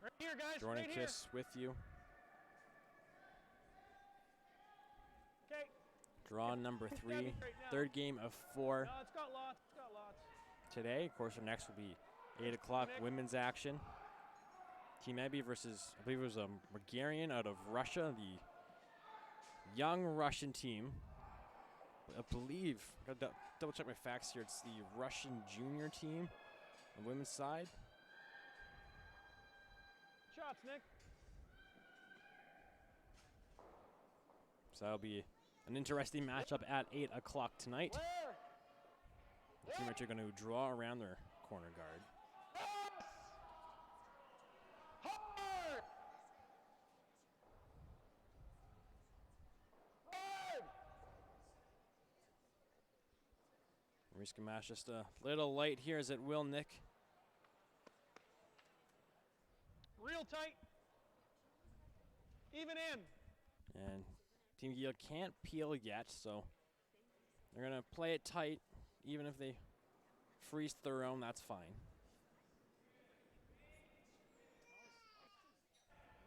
Right here, guys. Jordan right Kiss with you. Okay. Draw number 3, Right now. third game of 4 No, it's got lots. It's got lots. today. Of course, our next will be 8 o'clock women's action. Team Ebby versus, I believe it was a Bulgarian out of Russia, the young Russian team. I believe, gotta double check my facts here, it's the Russian junior team on the women's side. Shots, Nick. So that'll be an interesting matchup at 8 o'clock tonight. The team are going to draw around their corner guard. Reese Gamache just a little light here as it will, Nick. Real tight. Even in. And Team Geall can't peel yet, so they're going to play it tight. Even if they freeze their own, that's fine.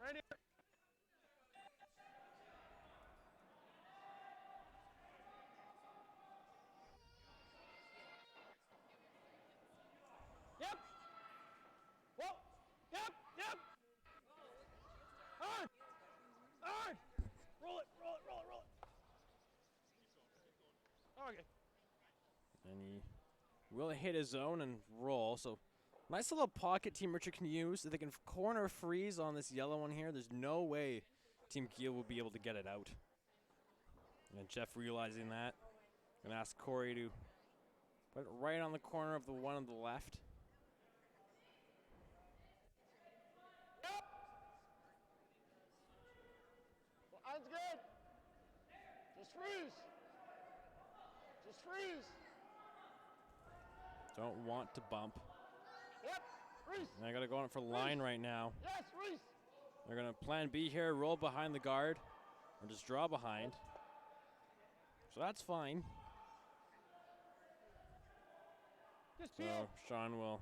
Right here. Yep. Whoa. Yep. Yep. On. On. Roll it. Roll it. Roll it. Roll it. Okay. And he will hit his zone and roll. So nice little pocket Team Richard can use. If they can corner freeze on this yellow one here, there's no way Team Geall will be able to get it out. And Jeff realizing that, gonna ask Corey to put it right on the corner of the one on the left. Yep. Line's good. Just freeze. Just freeze. Don't want to bump. Yep. Freeze. And I gotta go on for line right now. Yes, freeze. They're gonna plan B here, roll behind the guard, or just draw behind. So that's fine. Just So peel. Sean will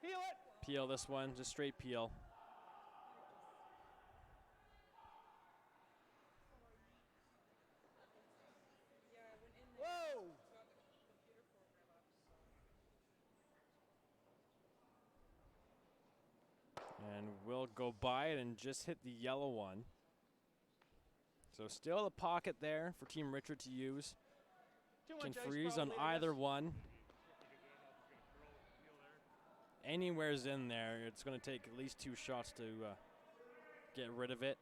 Peel it. peel this one, just straight peel. Whoa. And we'll go by it and just hit the yellow one. So still a pocket there for Team Richard to use. Too Can much ice freeze on probably, I either guess. one. Anywhere's in there, it's going to take at least 2 shots to get rid of it.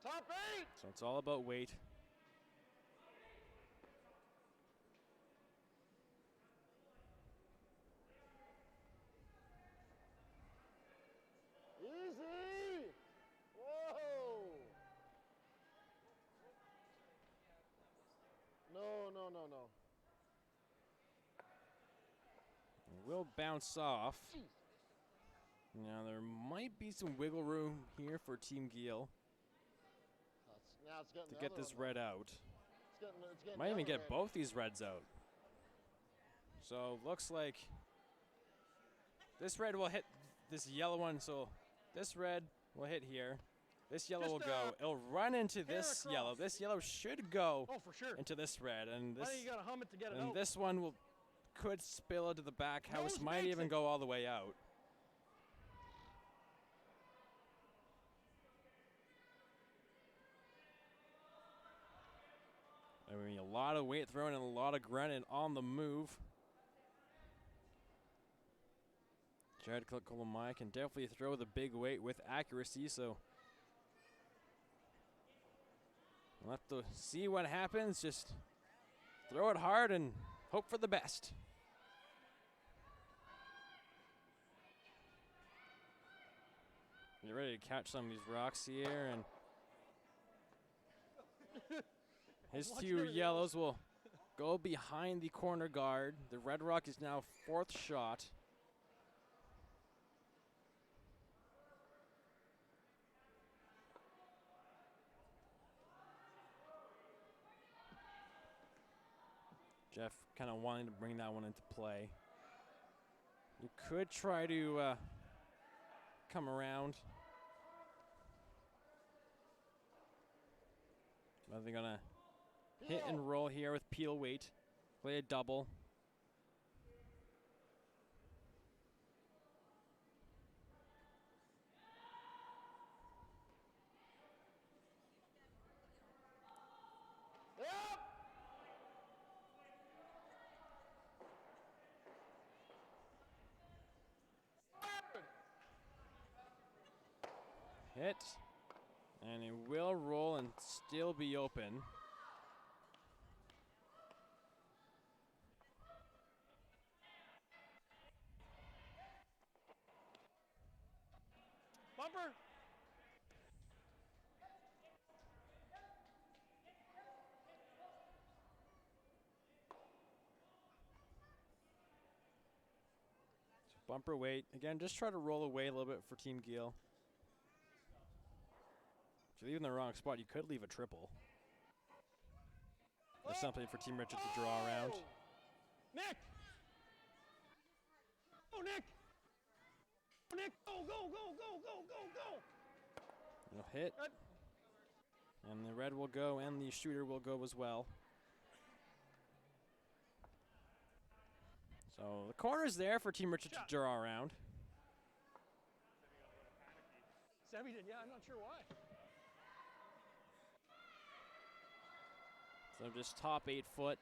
Top 8. So it's all about weight. Easy. Whoa. No, no, no, no. Will bounce off. Now there might be some wiggle room here for Team Geall Now it's getting to the get other this one. red out. It's getting Might the even other get red. both these reds out. So looks like this red will hit this yellow one. So this red will hit here. This yellow will go. It'll run into this yellow. across. This yellow should go Oh, for sure. into this red, and I this think you gotta hum it to get it and out. this one could spill into the back house. Nose Might makes even it. go all the way out. I mean, a lot of weight thrown and a lot of grunt on the move. Jared Colomai can definitely throw the big weight with accuracy, so we'll have to see what happens. Just throw it hard and hope for the best. Get ready to catch some of these rocks here, and his two yellows will go behind the corner guard. The red rock is now 4th shot. Jeff kind of wanting to bring that one into play. You could try to come around. But they're gonna hit and roll here with peel weight. Play a double. Hit, and it will roll and still be open. Bumper. Bumper weight. Again, just try to roll away a little bit for Team Geall. If you leave in the wrong spot, you could leave a triple. There's something for Team Richard to draw around. Nick! Oh, Nick! Oh, Nick! Go, go, go, go, go, go, go! It'll hit. Good. And the red will go, and the shooter will go as well. So the corner's there for Team Richard to draw around. Sammy did, yeah, I'm not sure why. So just top 8 foot.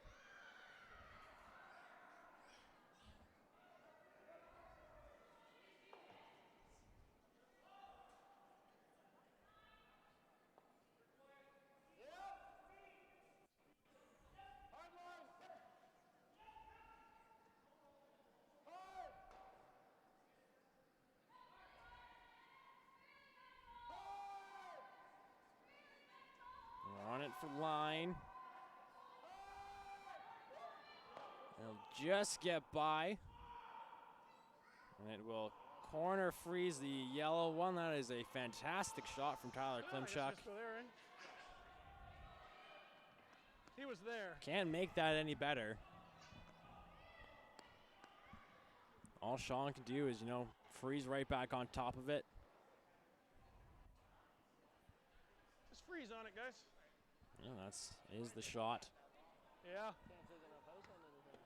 We're on it for line. It'll just get by. And it will corner freeze the yellow one. That is a fantastic shot from Tyler Klimchuk. He was there. Can't make that any better. All Sean can do is, freeze right back on top of it. Just freeze on it, guys. Yeah, is the shot. Yeah. Can't take enough ice on anything.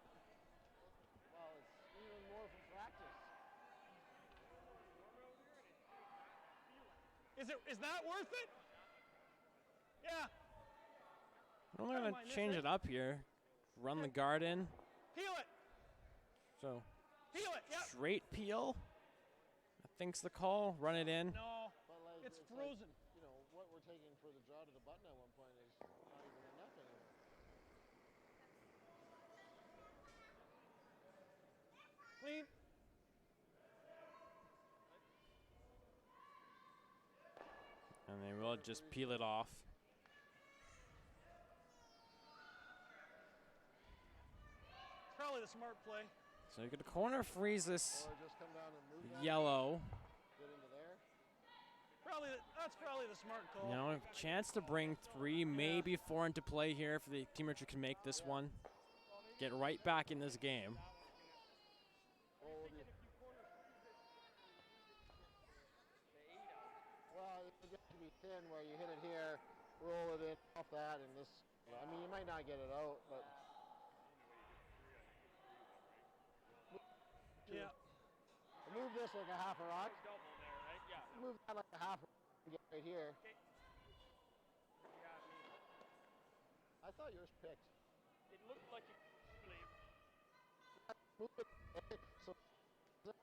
Well, it's even more for practice. Is that worth it? Yeah. I'm going to change it up here. Run the guard in. Peel it. So, peel it, yep. Straight peel, I think's the call. Run it in. No, but like, it's frozen. Like, what we're taking for the draw to the button at one point is not even enough anymore. Clean. And they will just peel it off. Probably the smart play. So you could corner freeze this Or just come down and move yellow. Get into there. That's probably the smart call. Chance to bring 3, maybe 4 into play here if the Team Richard can make this one. Get right back in this game. Well, it would have to be thin where you hit it here, roll it in off that, and this. I mean, you might not get it out, but. Yeah. Move this like a half a rock. Move that like a half a rock and get right here. I thought yours picked. It looked like you believe. Move it. So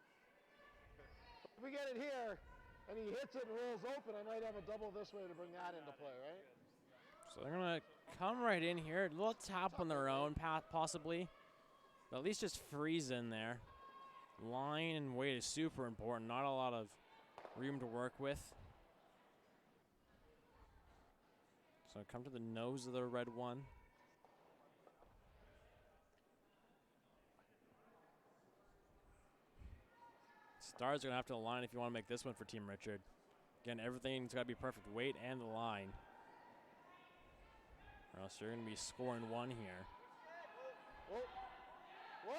if we get it here and he hits it and rolls open, I might have a double this way to bring that into play, right? So they're going to come right in here. A little tap on their own path, possibly. But at least just freeze in there. Line and weight is super important. Not a lot of room to work with. So come to the nose of the red one. Stars are going to have to align if you want to make this one for Team Richard. Again, everything's got to be perfect weight and the line. Or else you're going to be scoring one here. Whoa. Whoa.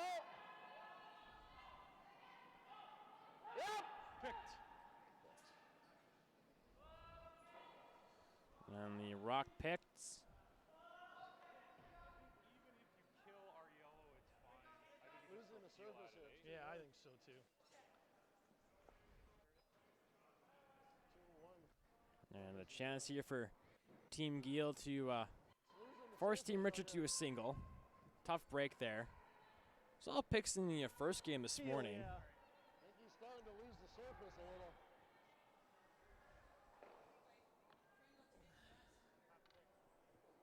Yep. Picked. And the rock picked. Even if you kill our yellow, it's fine. I think Who's in the surface here? Yeah, I think so too. 2-1. And a chance here for Team Geall to force Team Richard to a single. Tough break there. Saw picks in the first game this morning. Yeah. I think he's starting to lose the surface a little.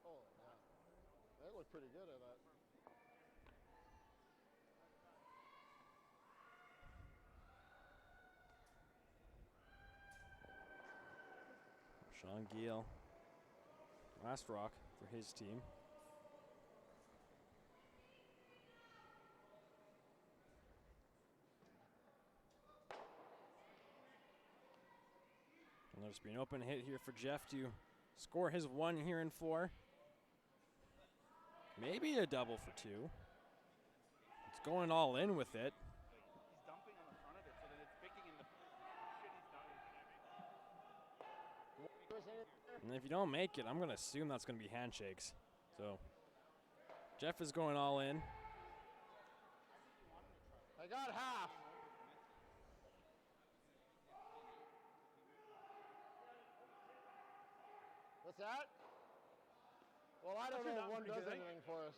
Oh, yeah. They look pretty good at that. Sean Geall, last rock for his team. And there's be an open hit here for Jeff to score his one here in 4. Maybe a double for 2. It's going all in with it. He's dumping on the front of it, so then it's picking in the shit he's done. And if you don't make it, I'm going to assume that's going to be handshakes. So Jeff is going all in. I got half. What's that? Well, I don't know if one does anything for us.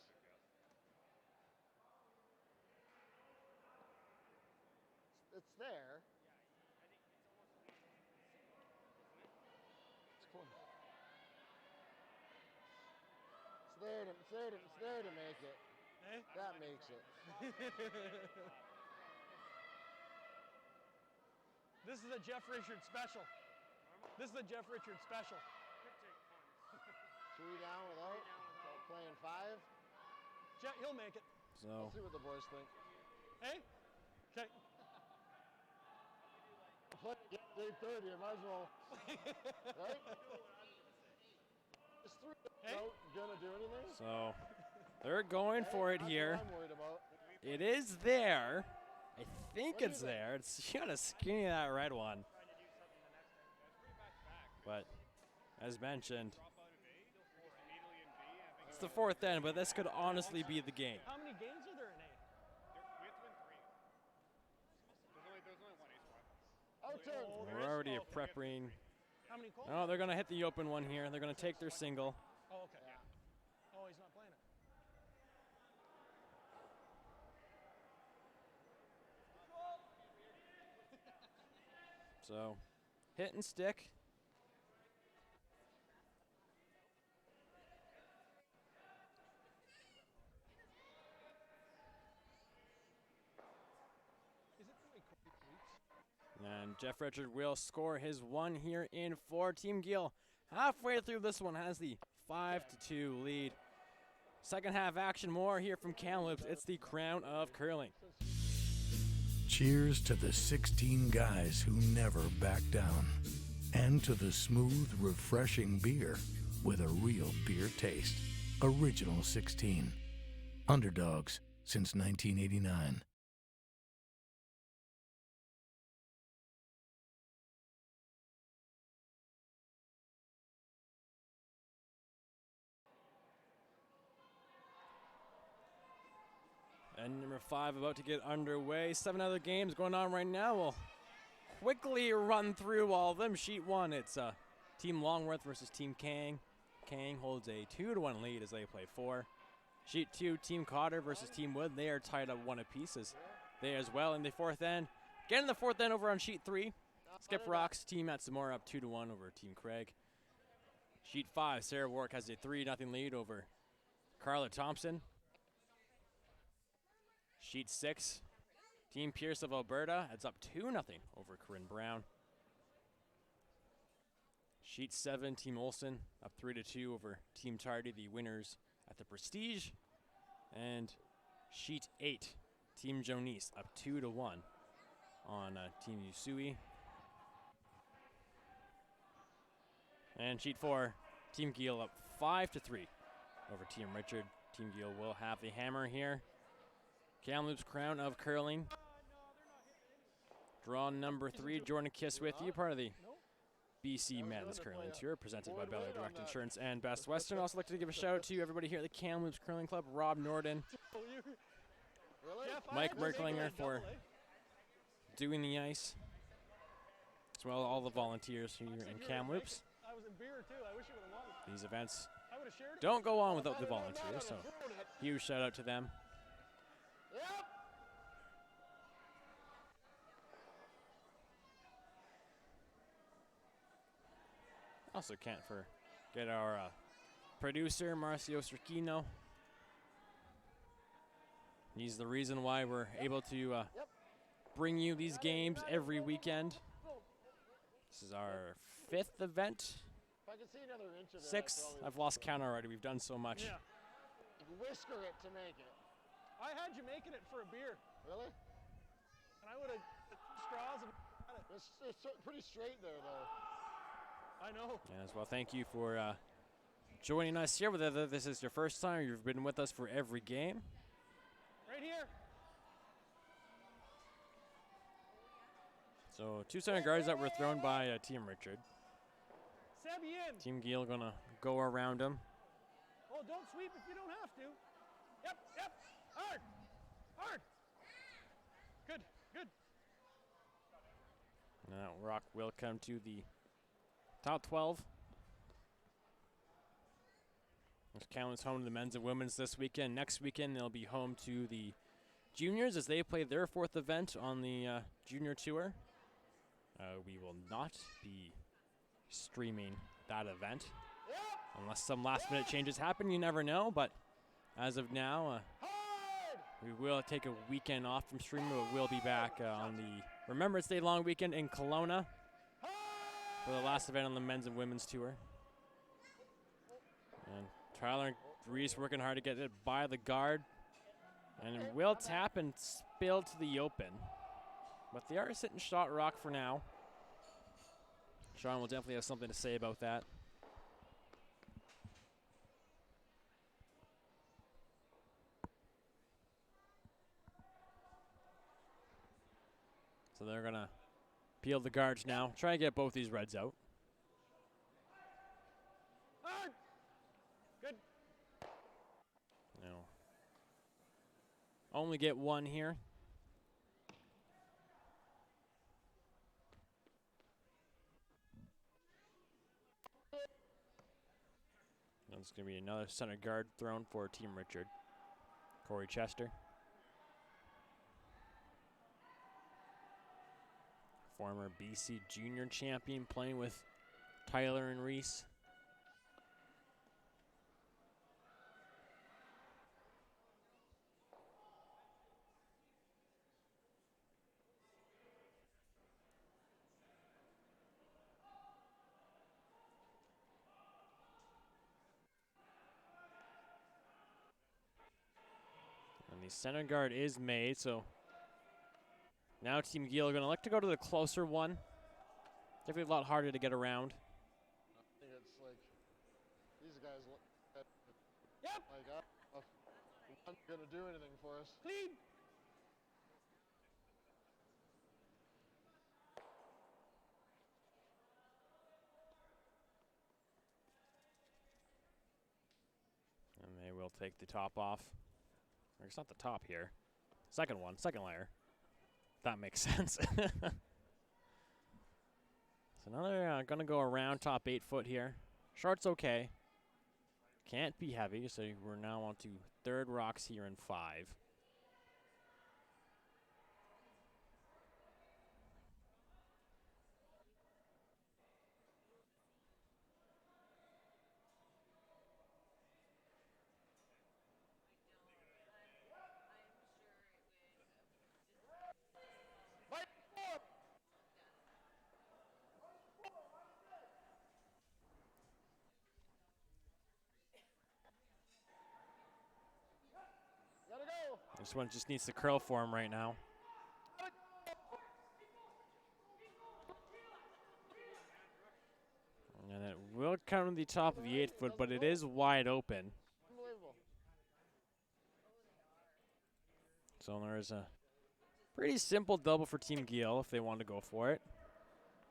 It's there. It's close. It's there to make it. Eh? That makes it. This is a Jeff Richard special. This is a Jeff Richard special. 3 down without. Playing 5. He'll make it. So Let's see what the boys think. Hey? Okay. Play day 30, you might as well. Right? Is 3 Hey? out gonna do anything? So they're going for it That's here. what I'm worried about. It is there. I think it's there. It's kind of skinny, that red one. But as mentioned, it's the 4th end, but this could honestly be the game. How many games are there in A? We have to win 3. There's only one ace one. Out turn. We're already prepping. How many calls? No, they're going to hit the open one here. They're going to take their single. Oh, okay. Oh, he's not playing it. So hit and stick. And Jeff Richard will score his one here in 4. Team Geall halfway through this one has the 5-2 lead. Second half action, more here from Kamloops. It's the crown of curling. Cheers to the 16 guys who never back down. And to the smooth, refreshing beer with a real beer taste. Original 16. Underdogs since 1989. And number 5 about to get underway. 7 other games going on right now. We'll quickly run through all of them. Sheet 1, it's Team Longworth versus Team Kang. Kang holds a 2-1 lead as they play 4. Sheet 2, Team Cotter versus Team Wood. They are tied up 1 apiece as they as well in the 4th end. Again in the 4th end over on Sheet 3. Skip Rocks, Team Matsumura up 2-1 over Team Craig. Sheet 5, Sarah Warwick has a 3-0 lead over Carla Thompson. Sheet 6, Team Pierce of Alberta, it's up 2-0 over Corinne Brown. Sheet 7, Team Olsen up 3-2 over Team Tardy, the winners at the Prestige. And Sheet 8, Team Jonice up 2-1 on Team Usui. And Sheet 4, Team Geall up 5-3 over Team Richard. Team Geall will have the hammer here. Kamloops Crown of Curling. Draw number 3, Jordan Kiss with you, part of the BC Men's Curling Tour, presented by Bel Air Direct Insurance and Best Western. Also like to give a shout out to everybody here at the Kamloops Curling Club, Rob Norden, Mike Merklinger for doing the ice, as well as all the volunteers here in Kamloops. These events don't go on without the volunteers, so huge shout out to them. Also can't forget our producer, Marcio Cerquino. He's the reason why we're able to bring you these games every weekend. This is our 5th event. Sixth. I've lost count already. We've done so much. Yeah. Whisker it to make it. I had you making it for a beer. Really? And I would have straws and had it. It's pretty straight there, though. I know. And as well, thank you for joining us here. Whether this is your first time or you've been with us for every game. Right here. So 2 center guards that were thrown by Team Richard. In. Team Geall gonna go around him. Oh, don't sweep if you don't have to. Yep, yep. Hard. Hard. Good, good. Now rock will come to the top 12. Kamloops home to the men's and women's this weekend. Next weekend they'll be home to the juniors as they play their 4th event on the junior tour. We will not be streaming that event unless some last minute changes happen. You never know, but as of now we will take a weekend off from streaming, but we'll be back on the Remembrance Day long weekend in Kelowna for the last event on the men's and women's tour. And Tyler and Reese working hard to get it by the guard, and it will tap and spill to the open, but they are sitting shot rock for now. Sean will definitely have something to say about that. So they're going to peel the guards now. Try and get both these reds out. Good. No. Only get one here. It's going to be another center guard thrown for Team Richard. Corey Chester. Former BC junior champion playing with Tyler and Reese. The center guard is made, so now Team Geall are going to like to go to the closer one. Definitely a lot harder to get around. I think it's like these guys look at yep. Like, I'm not going to do anything for us. Clean. And they will take the top off. Or it's not the top here. Second one, second layer. That makes sense. So now they're going to go around top 8 foot here. Short's okay. Can't be heavy, so we're now on to third rocks here in 5. This one just needs to curl for him right now. And it will come to the top of the 8-foot, but it is wide open. Unbelievable. So there's a pretty simple double for Team Geall if they want to go for it.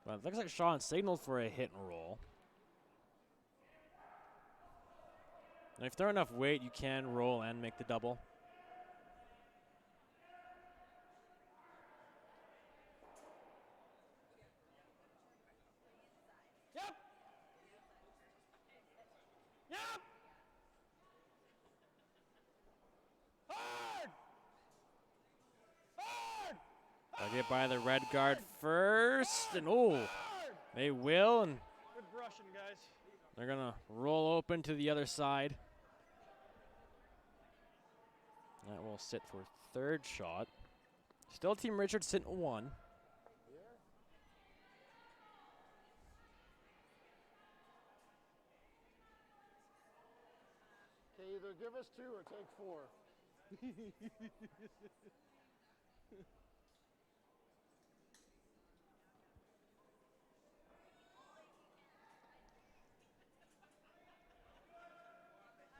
But it looks like Sean signaled for a hit and roll. And if they're enough weight, you can roll and make the double. Yep. Yep. Hard. Hard. They'll get by the red guard first, and they will, and Good brushing, guys. they're gonna roll open to the other side. That will sit for third shot. Still Team Richard sitting 1. Okay, either give us 2 or take 4.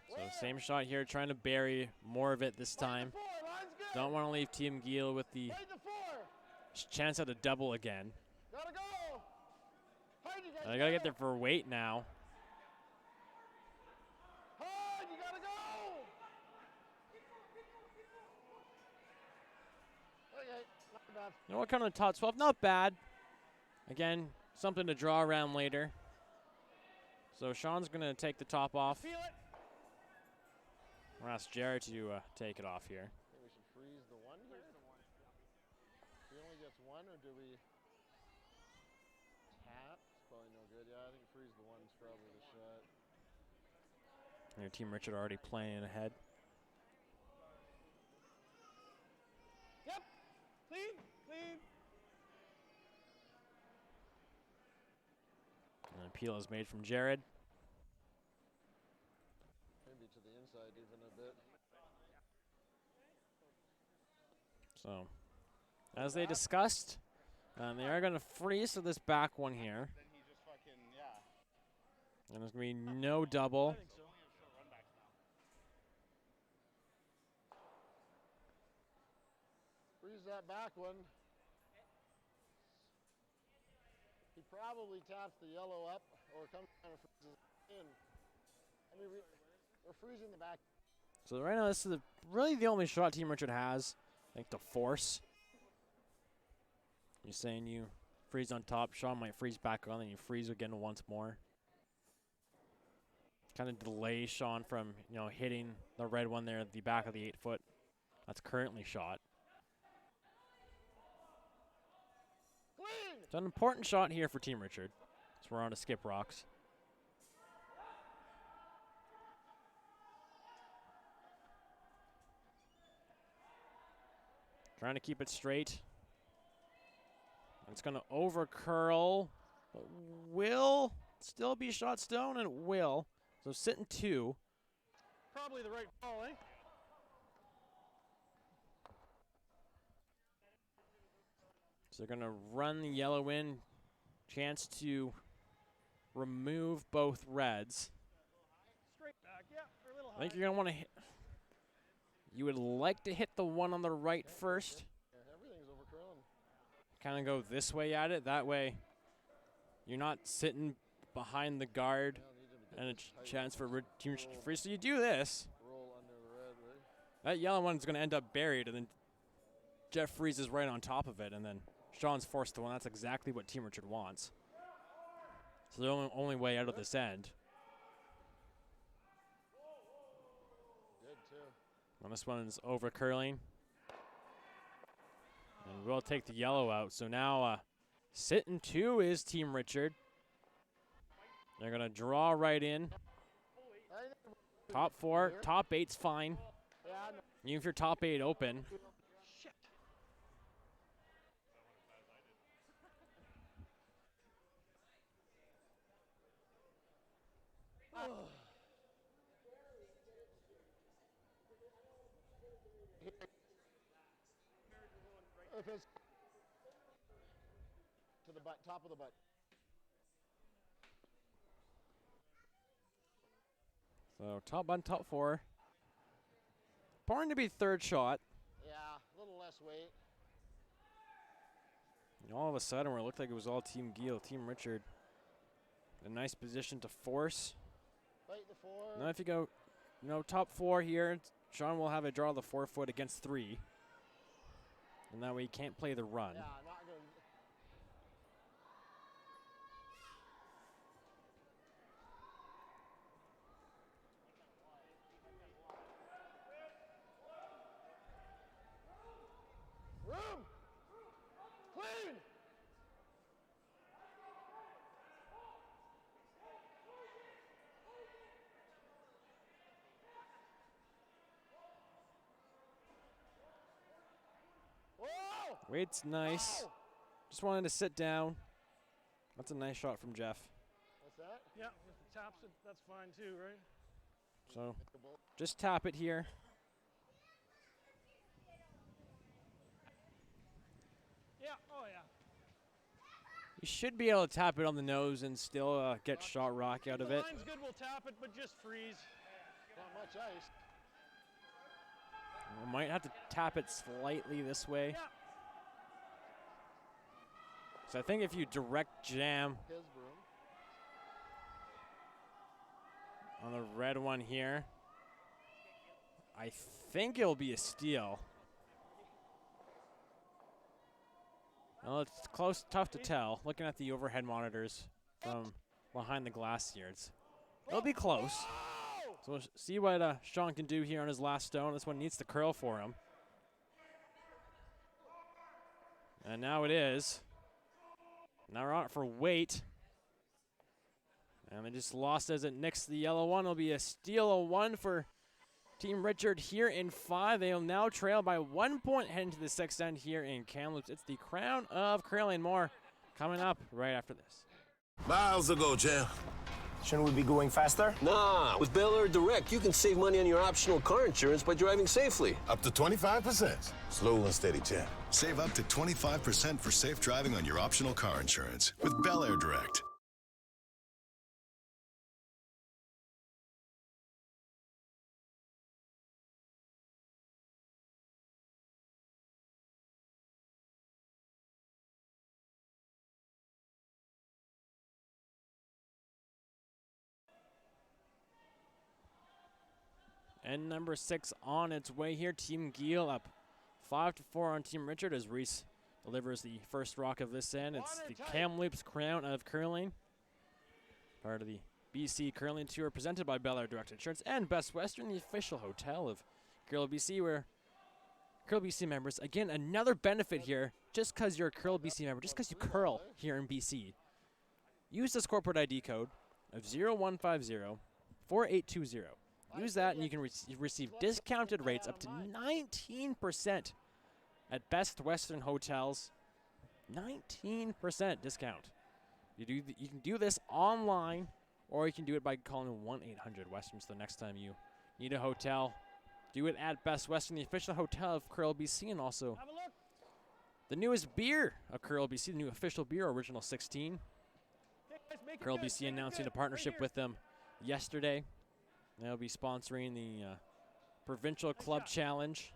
So same shot here, trying to bury more of it this time. Don't want to leave Team Geall with the chance at a double again. Gotta go. They gotta get there for weight now. Hard, you gotta go. Okay, not bad. You know what, coming to top 12, not bad. Again, something to draw around later. So Sean's gonna take the top off. Feel it. We'll ask Jared to take it off here. I think we should freeze the 1 here. He only gets 1, or do we tap? It's probably no good. Yeah, I think freeze the 1 is probably the shot. Your Team Richard already playing ahead. Yep. Clean. Clean. And appeal is made from Jared. Maybe to the inside even a bit. So, as they discussed, they are going to freeze to this back one here. Then he just fucking, yeah. And there's going to be no double. Freeze that back one. He probably taps the yellow up or comes down and freezes in. I mean, we're freezing the back. So right now, this is really the only shot Team Richard has, I think, to force. You're saying you freeze on top, Sean might freeze back on, then you freeze again once more. Kind of delay Sean from, hitting the red one there at the back of the 8-foot. That's currently shot. It's an important shot here for Team Richard. So we're on to skip rocks. Trying to keep it straight. It's going to over curl. But will still be shot stone, and it will. So sitting 2. Probably the right call, eh? So they're going to run the yellow in. Chance to remove both reds. Straight back, yeah, or a little high. I think you're going to want to hit. You would like to hit the one on the right first. Yeah, everything's over curling. Kind of go this way at it. That way you're not sitting behind the guard and a chance for Team Richard to freeze. So you do this. Roll under the red, right? That yellow one's going to end up buried, and then Jeff freezes right on top of it, and then Sean's forced to win. That's exactly what Team Richard wants. So the only way out of this end. Good, too. Well, this one is over curling. And we'll take the yellow out. So now sitting 2 is Team Richard. They're going to draw right in. Top 4, top 8's fine. Even if your top 8 open. Shit. Whip his to the butt, top of the butt. So top button, top 4. Porn to be third shot. Yeah, a little less weight. And all of a sudden, where it looked like it was all Team Geall, Team Richard. A nice position to force. Fight the 4. Now if you go, top 4 here, Sean will have a draw the 4 foot against 3. And that way he can't play the run. Yeah, not good. Room! Clean! Whoa! Weight's nice. Whoa! Just wanted to sit down. That's a nice shot from Jeff. What's that? Yeah, if it taps it, that's fine too, right? So just tap it here. Yeah, oh yeah. You should be able to tap it on the nose and still get shot rock out of the it. line's good, we'll tap it, but just freeze. Not much ice. We might have to tap it slightly this way. Yeah. So I think if you direct jam His broom. on the red one here, I think it'll be a steal. Well, it's close, tough to tell. Looking at the overhead monitors from behind the glass here, it'll be close. So we'll see what Sean can do here on his last stone. This one needs to curl for him. And now it is. Now we're on it for weight. And they just lost as it nicks the yellow one. It'll be a steal of 1 for Team Richard here in 5. They'll now trail by 1 point heading to the 6th end here in Kamloops. It's the crown of curling. More coming up right after this. Miles ago, Jam. Shouldn't we be going faster? Nah, with Bel Air Direct, you can save money on your optional car insurance by driving safely. Up to 25%. Slow and steady, Jam. Save up to 25% for safe driving on your optional car insurance with Bel Air Direct. And number 6 on its way here. Team Geall up 5-4 on Team Richard as Reese delivers the first rock of this end. It's the Kamloops crown of curling. Part of the BC Curling Tour presented by Bel Air Direct Insurance and Best Western, the official hotel of Curl BC, where Curl BC members, again, another benefit here, just because you're a Curl BC member, just because you curl here in BC. Use this corporate ID code of 0150 4820. Use that and you can receive discounted rates up to 19% at Best Western hotels. 19% discount. You can do this online, or you can do it by calling 1-800-WESTERN. So the next time you need a hotel, do it at Best Western, the official hotel of Curl BC, and also the newest beer of Curl BC, the new official beer, Original 16. Curl BC announcing a partnership with them yesterday. They'll be sponsoring the Provincial Club Challenge.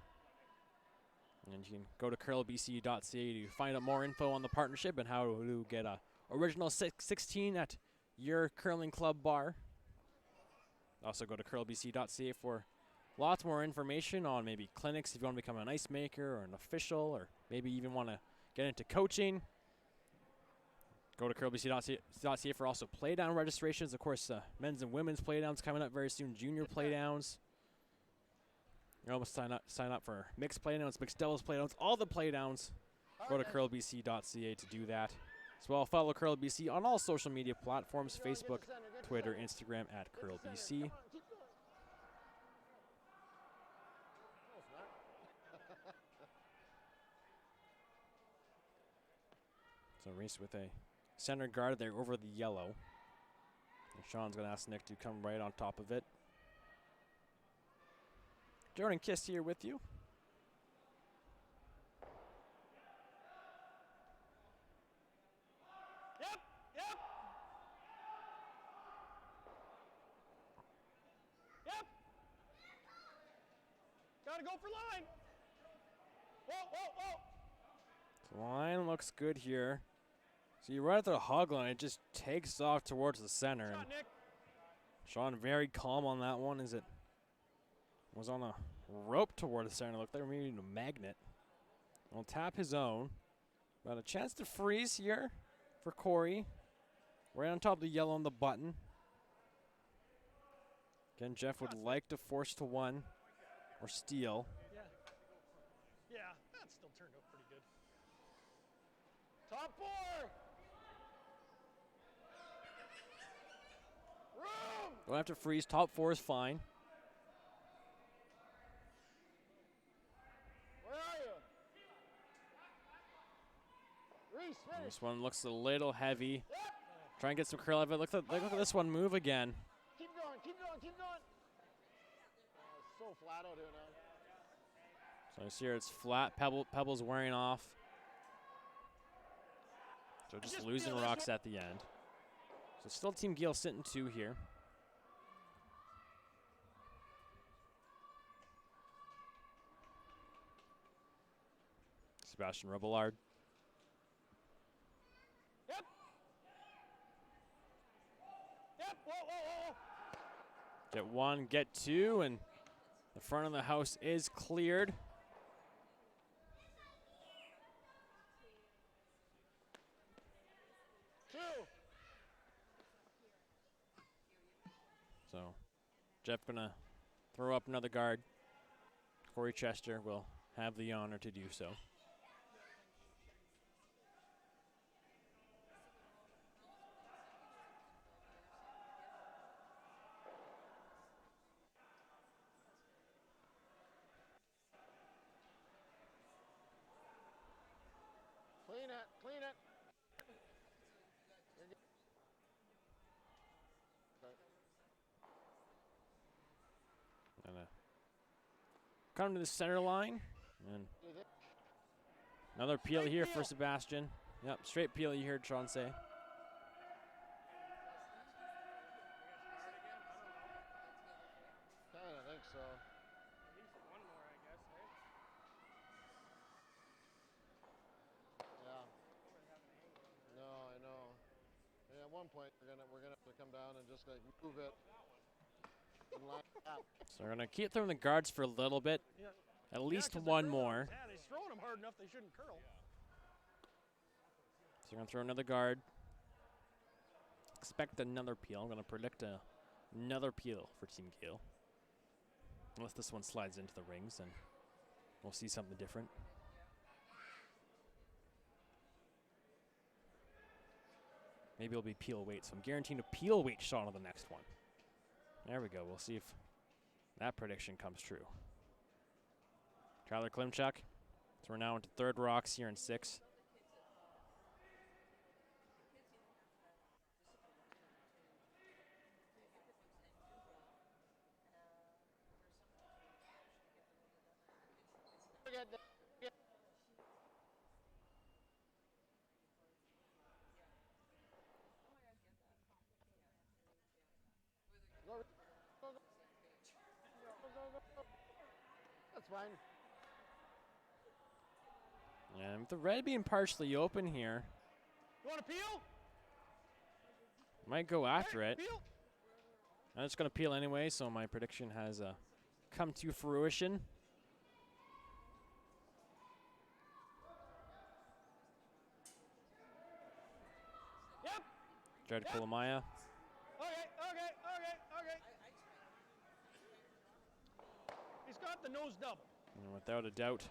And you can go to curlbc.ca to find out more info on the partnership and how to get a Original 16 at your curling club bar. Also go to curlbc.ca for lots more information on maybe clinics if you want to become an ice maker or an official, or maybe even want to get into coaching. Go to curlbc.ca for also playdown registrations. Of course, men's and women's playdowns coming up very soon. Junior playdowns. You almost sign up for mixed playdowns, mixed doubles playdowns, all the playdowns. Go to curlbc.ca to do that. As well, follow CurlBC on all social media platforms: Facebook, Twitter, Instagram at CurlBC. So Reese with a center guard there over the yellow. And Sean's going to ask Nick to come right on top of it. Jordan Kiss here with you. Gotta go for line. Whoa, whoa, whoa. The line looks good here. So you right at the hog line, it just takes off towards the center. Shot, And Nick. Sean very calm on that one as it was on a rope toward the center. Looked like maybe a magnet. Will tap his own. Got a chance to freeze here for Corey. Right on top of the yellow on the button. Again, Jeff would like to force to one or steal. Yeah. Yeah, that still turned out pretty good. Top 4. Room. Don't have to freeze. Top 4 is fine. Where are you? Reese, finish. This one looks a little heavy. Try and get some curl out of it. Look at this one move again. Keep going, keep going, keep going. So flat out here now. So you see here it's flat. Pebble's wearing off. So just losing rocks at the end. So still Team Geall sitting 2 here. Sebastian Robillard. Yep. Yep. Whoa, whoa, whoa. Get 1, get 2, and the front of the house is cleared. So Jeff gonna throw up another guard. Corey Chester will have the honor to do so. Clean it, clean it. Come to the center line. And another peel here for Sebastian. Yep, straight peel you heard Sean say. I don't think so. At least one more, I guess, right? Yeah. No, I know. Yeah, at one point we're gonna have to come down and just like move it and line up. So we're gonna keep throwing the guards for a little bit. Yeah. At least 'Cause one they're more. Yeah, he's throwing them hard enough they shouldn't curl. So we're gonna throw another guard. Expect another peel. I'm gonna predict another peel for Team Geall. Unless this one slides into the rings, and we'll see something different. Maybe it'll be peel weight, so I'm guaranteeing a peel weight shot on the next one. There we go. We'll see if that prediction comes true. Tyler Klimchuk. So we're now into third rocks here in 6. That's fine. And with the red being partially open here, You want to peel? might go after it. Peel? I'm just going to peel anyway, so my prediction has come to fruition. Yep. Jared Kulamaya. Okay. He's got the nose double. And without a doubt,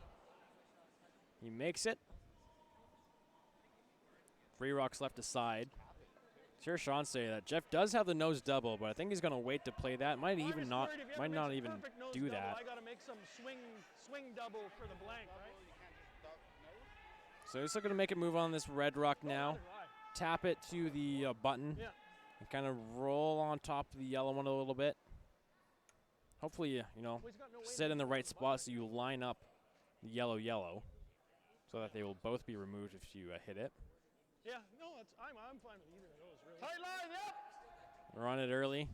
he makes it. 3 rocks left aside. Hear Sean say that Jeff does have the nose double, but I think he's going to wait to play that. Might not even do that. I got to make some swing double for the blank, right? So he's still going to make it move on this red rock now. Tap it to the button. Yeah. And kind of roll on top of the yellow one a little bit. Hopefully, you know, sit in the right spot so you line up the yellow, so that they will both be removed if you hit it. Yeah, no, I'm fine with either of those, really. Tight line, yep. We're on it early.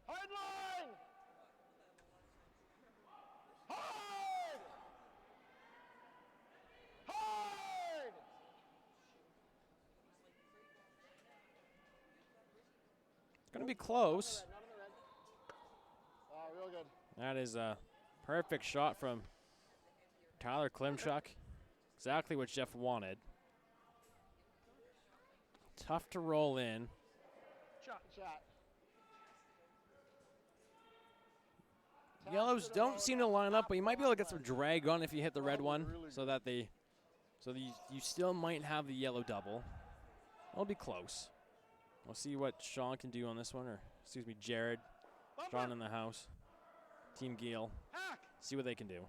Hard line. Gonna be close. Not on the red. Oh, real good. That is a perfect shot from Tyler Klimchuk. Exactly what Jeff wanted. Tough to roll in. Shot. Yellows don't seem to line up, but you might be able to get some drag on if you hit the red one, so that you still might have the yellow double. It'll be close. We'll see what Sean can do on this one, or excuse me, Jared. Sean in the house. Team Geall. See what they can do.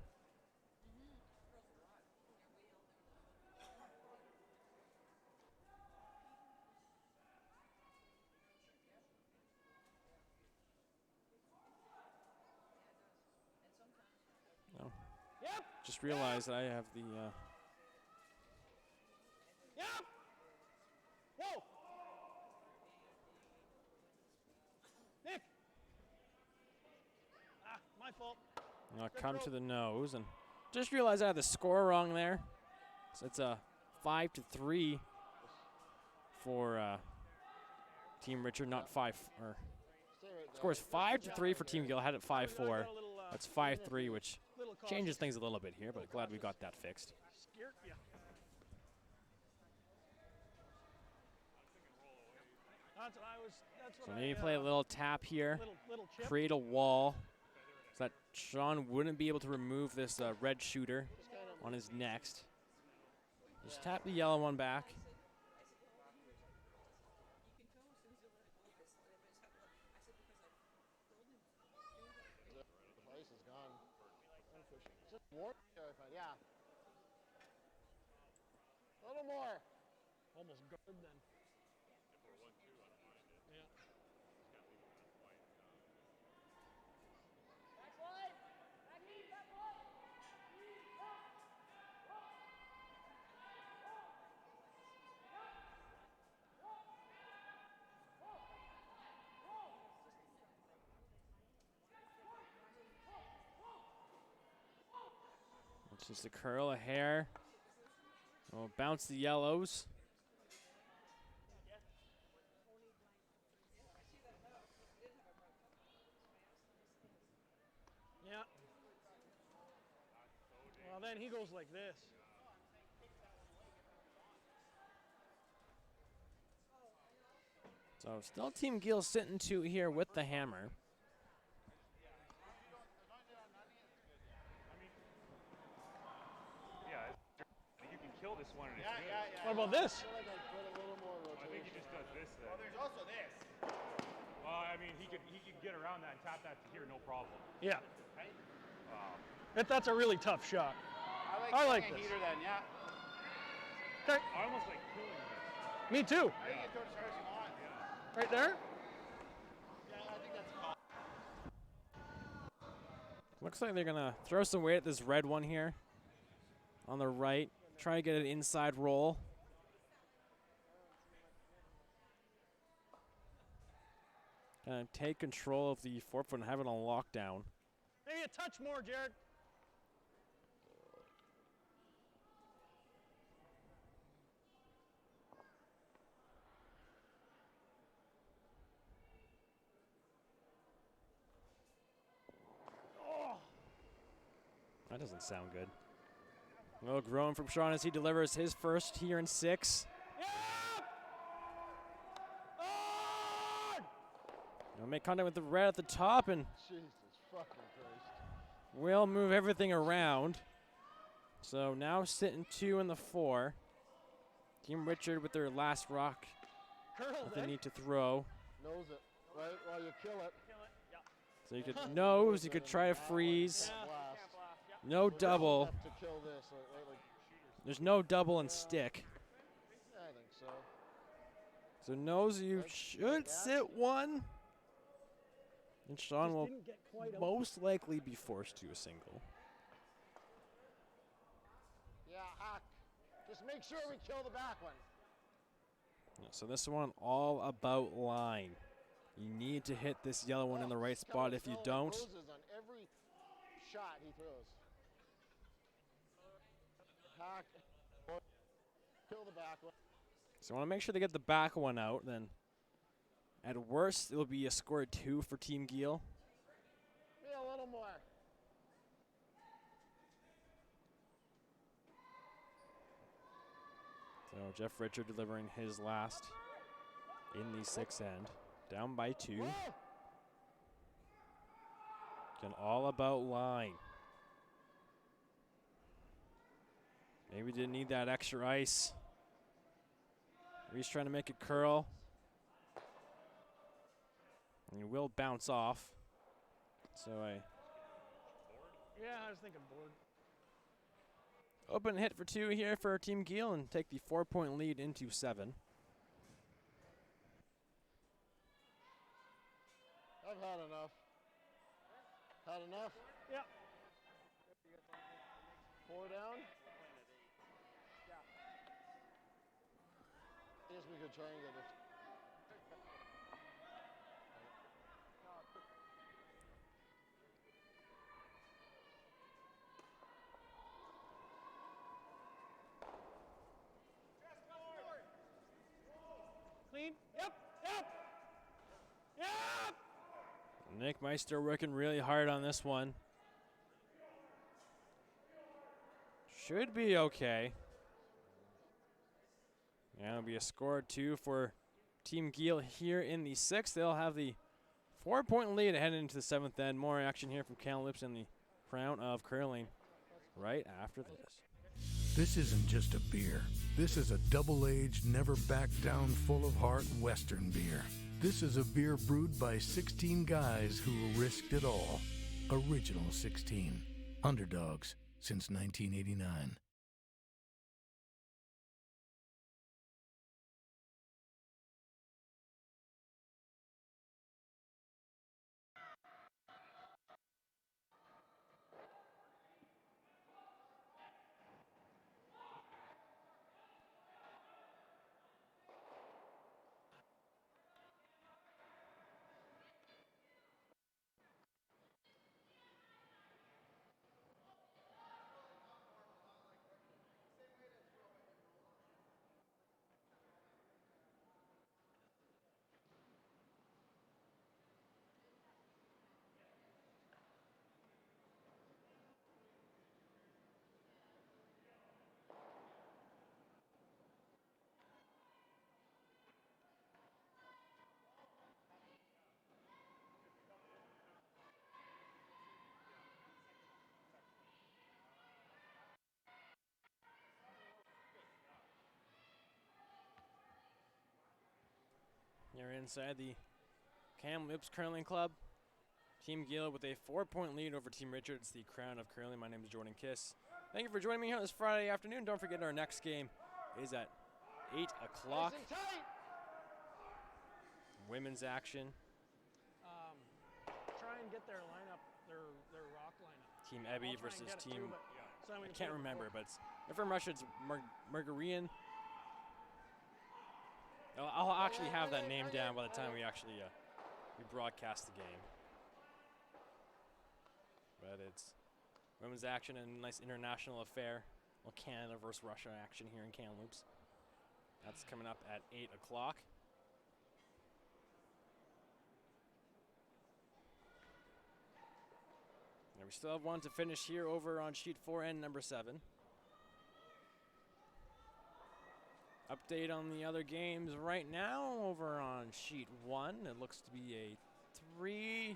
Oh. Yep. Just realized I have the. Yep. Whoa. Nick. Ah, my fault. I'll come to the nose, and just realized I had the score wrong there. So it's a 5-3 for Team Richard, not 5. Or score is 5-3 for Team Geall. Had it 5-4. That's 5-3, which changes things a little bit here, but glad we got that fixed. So maybe play a little tap here, create a wall, so that Sean wouldn't be able to remove this red shooter on his next. Just tap the yellow one back. The place is gone. Just warm. Yeah. A little more. Almost guard then. It's just a curl of hair. We'll bounce the yellows. Yeah. Well, then he goes like this. So still Team Geall sitting 2 here with the hammer. You can kill this one. And What about this? I think he just does this then. Well, there's also this. Well, I mean, he could get around that and tap that to here, no problem. Yeah. That's a really tough shot. I like this. heater then, yeah. Okay. I almost like killing this. Me too. I think you throw it as hard as you want. Right there? Yeah, I think that's fine. Looks like they're gonna throw some weight at this red one here on the right. Try to get an inside roll. Kind of take control of the forefoot and have it on lockdown. Maybe a touch more, Jared. That doesn't sound good. Well, grown from Sean as he delivers his first here in 6. He'll make contact with the red at the top, and Jesus fucking Christ. we'll move everything around. So now sitting 2 in the 4. Team Richard with their last rock that they need to throw. Nose it, right? Well, you kill it. So you could nose, you could try to freeze. Blast. No double. To kill this, like, There's no double and stick. yeah, I think so. So nose, you should sit 1. And Sean will most likely be forced to a single. Yeah, hack. Just make sure we kill the back one. Yeah, so this one all about line. You need to hit this yellow one in the right spot. If you don't, On every shot he throws. Hack. Kill the back one. so I want to make sure they get the back one out. Then At worst, it'll be a score of 2 for Team Geall. Be a little more. So Jeff Richard delivering his last in the 6th end. Down by 2. Again, all about line. Maybe didn't need that extra ice. He's trying to make it curl. And he will bounce off. So Yeah, I was thinking board. open hit for 2 here for Team Geall and take the 4-point lead into 7. I've had enough. Had enough? Yeah. 4 down? I guess we could try and get it. Clean. Yep. Yep. Yep. Nick Meister working really hard on this one. Should be okay. Yeah, it'll be a score of 2 for Team Geall here in the 6th. They'll have the 4-point lead heading into the 7th end. More action here from Kamloops in the crown of curling right after this. This isn't just a beer. This is a double-aged, never back down, full of heart Western beer. This is a beer brewed by 16 guys who risked it all. Original 16. Underdogs since 1989. You're inside the Kamloops Curling Club. Team Geall with a 4-point lead over Team Richard. It's the crown of curling. My name is Jordan Kiss. Thank you for joining me here this Friday afternoon. Don't forget our next game is at 8 o'clock. Women's action. Try and get their lineup, their rock lineup. Team Ebby versus Team, I can't put it remember, before. but if from Russia it's Margarian. I'll actually have that name down by the time we actually we broadcast the game. But it's women's action and a nice international affair. Well, Canada versus Russia action here in Kamloops. That's coming up at 8 o'clock. And we still have one to finish here over on sheet 4 and number 7. Update on the other games right now over on sheet 1. It looks to be a 3-2-2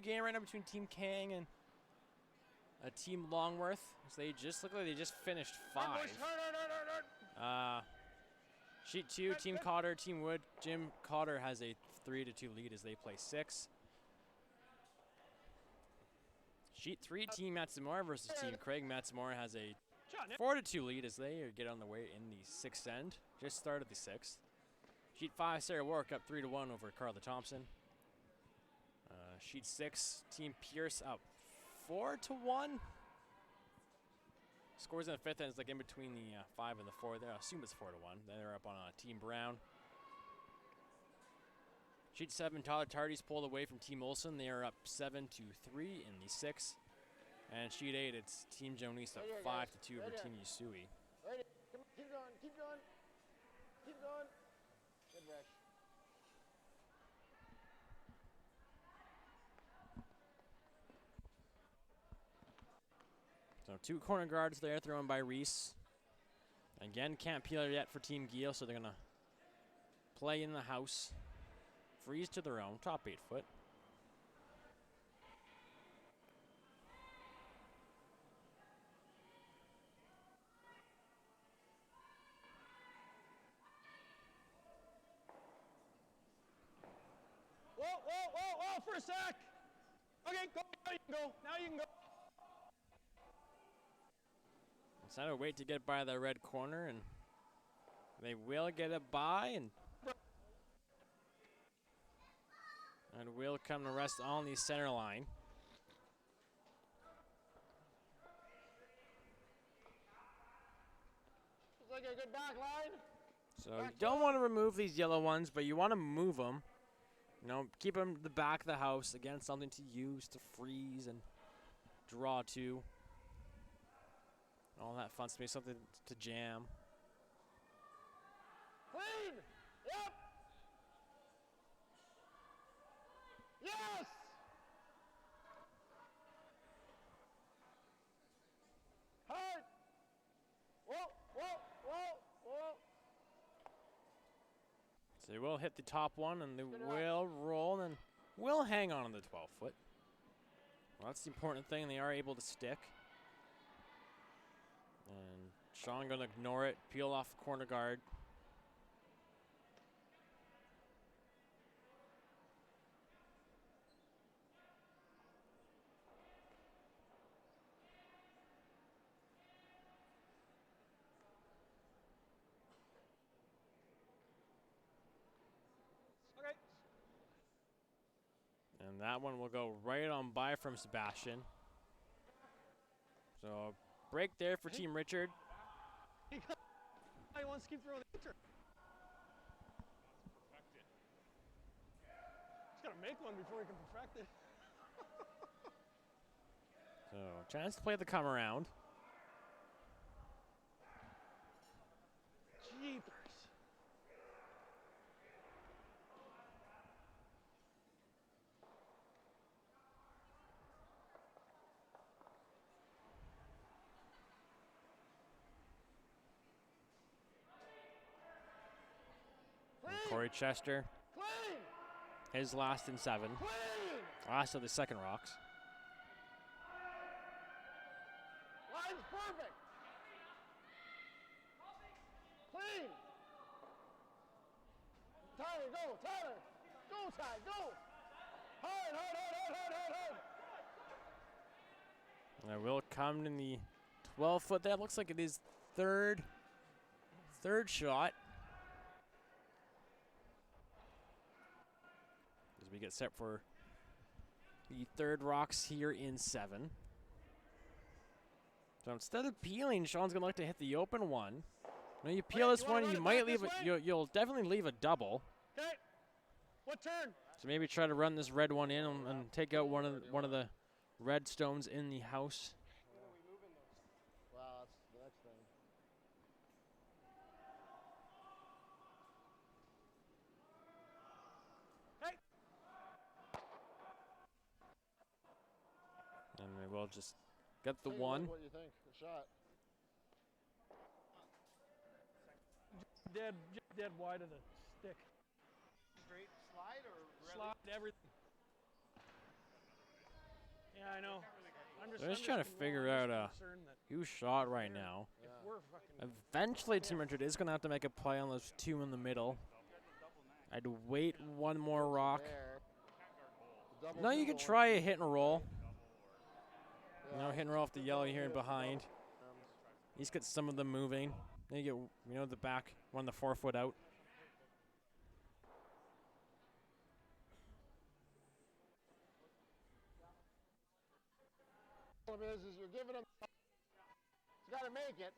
game right now between Team Kang and Team Longworth. So they just look like they just finished 5. Sheet 2, Team Cotter, Team Wood. Jim Cotter has a 3-2 lead as they play 6. Sheet 3, Team Matsumura versus Team Craig. Matsumura has a 4-2 lead as they get on the way in the 6th end. Just started the 6th. Sheet 5, Sarah Warwick up 3-1 over Carla Thompson. Sheet 6, Team Pierce up 4-1. Scores in the 5th end is like in between the 5 and the 4 there. I assume it's 4-1. They're up on Team Brown. Sheet 7, Tyler Tardy's pulled away from Team Olson. They are up 7-3 in the 6th. And sheet 8, it's Team Jonis up 5-2 over Team Yusui. Right, come on, keep going, keep going. Keep going. Good rush. 2 corner guards there thrown by Reese. Again, can't peel it yet for Team Geall, so they're going to play in the house. Freeze to their own, top 8 foot. Whoa, whoa, whoa, whoa, for a sec. Okay, go, now you can go, now you can go. Instead of wait to get by the red corner, and they will get it by, and will come to rest on the center line. Looks like a good back line. So you don't want to remove these yellow ones, but you want to move them. You know, keep them to the back of the house. Again, something to use to freeze and draw to. All that fun space, something to jam. Clean. Yep. Yes. Hard. Whoa, whoa, whoa, whoa. So they will hit the top one, and they will roll, and will hang on the 12 foot. Well, that's the important thing. They are able to stick. And Sean going to ignore it, peel off the corner guard. Okay. And that one will go right on by from Sebastian. So break there for Team Richard. He wants to keep throwing the pitcher. He's got to make one before he can perfect it. So chance to play the come around. Jeepers. Corey Chester, Clean. his last in 7. Clean. Last of the second rocks. Line's perfect. Clean. Tyler, go. Tyler. Go, Ty. Go. Hard, hard, hard, hard, hard, hard, hard. And it will come in the 12 foot. That looks like it is third shot. As we get set for the third rocks here in 7. So instead of peeling, Sean's gonna look to hit the open one. When you peel this one, you might leave it. You'll definitely leave a double. Okay. What turn? So maybe try to run this red one in and take out one of the red stones in the house. Wow, that's the next thing. Hey. And we will just get the Hey, one. What do you think? The shot. Dead wide of the stick. Straight slide or really? Slide everything. Yeah, I know. They're just trying to figure out who shot right now. Eventually, Team Richard is going to have to make a play on those 2 in the middle. I'd wait one more rock. No, you could try a hit and roll. No, hit and roll off the yellow here and behind. He's got some of them moving. Then you get, the back, one the 4 foot out. Problem is you're giving him. He's got to make it.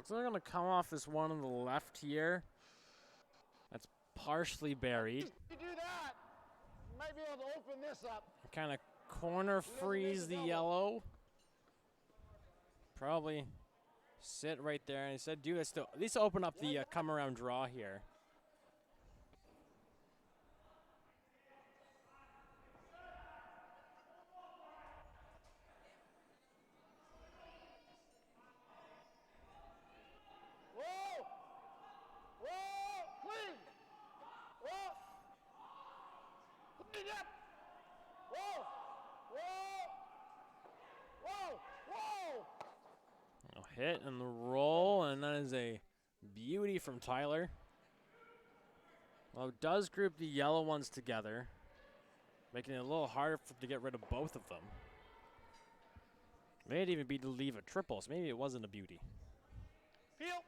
Looks like they're going to come off this one on the left here. That's partially buried. You do that, you might be able to open this up. Kind of corner freeze the yellow. Probably sit right there. And he said, do this to at least open up the come around draw here. Whoa! Whoa! Clean! Whoa! Clean up! Whoa! Whoa! Whoa! Whoa! A hit and the roll, and that is a beauty from Tyler. Well, it does group the yellow ones together, making it a little harder to get rid of both of them. May even be to leave a triple, so maybe it wasn't a beauty. Peel.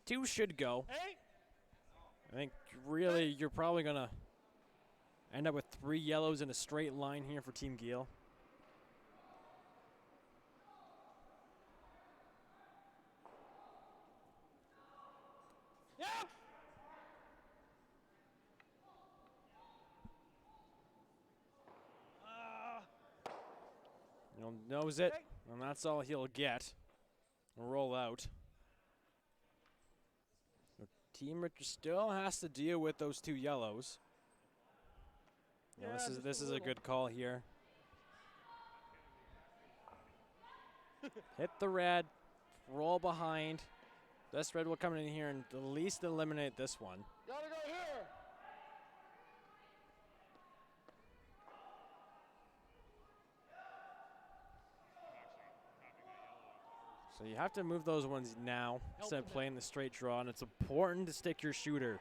2 should go. Hey. I think really you're probably going to end up with 3 yellows in a straight line here for Team Geall. Yep. He'll nose it, and that's all he'll get. Roll out. Team Richard still has to deal with those 2 yellows. Yeah, this is a good call here. Hit the red, roll behind. This red will come in here and at least eliminate this one. Gotta go here! So you have to move those ones now instead of playing the straight draw, and it's important to stick your shooter.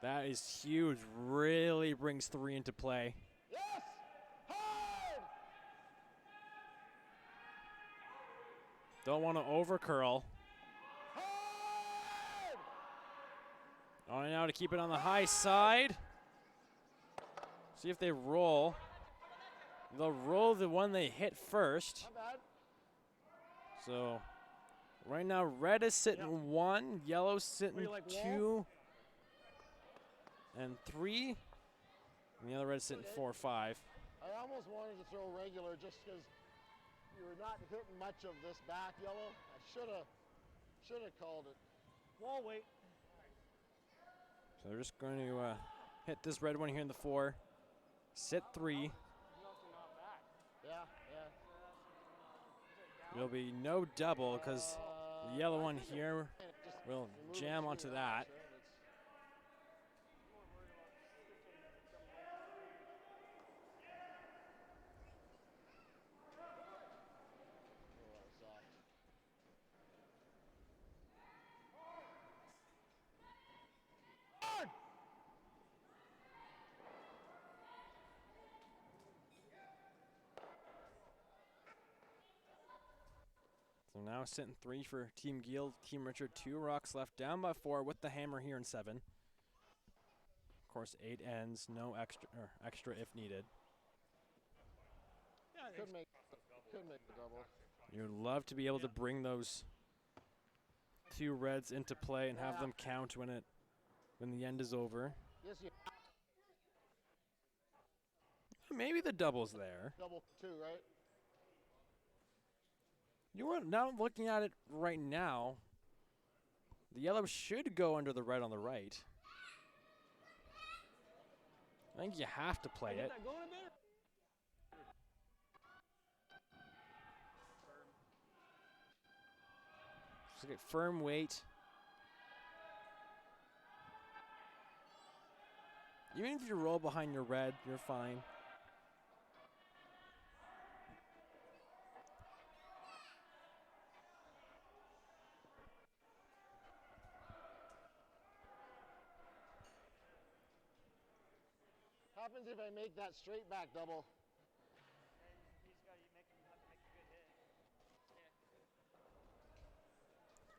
That is huge. Really brings 3 into play. Yes! Hard! Don't want to over curl. Hard! Only now to keep it on the high side. See if they roll. They'll roll the one they hit first. Not bad. So right now red is sitting 1, yellow sitting like 2 and 3, and the other red sitting 4 or 5. I almost wanted to throw regular just because you were not hitting much of this back yellow. I should have called it. Wall wait. So they're just going to hit this red one here in the 4, sit 3. Yeah. There'll be no double because the yellow one here will jam onto that. So now sitting 3 for Team Geall, Team Richard 2 rocks left, down by 4 with the hammer here in 7. Of course, 8 ends, no extra if needed. Yeah, Could make the double. You'd love to be able to bring those 2 reds into play and have them count when the end is over. Yes, you Maybe the double's there. double 2, right? You are now looking at it right now. The yellow should go under the red on the right. I think you have to play it. That going a bit? Just get firm weight. Even if you roll behind your red, you're fine. Happens if I make that straight back double.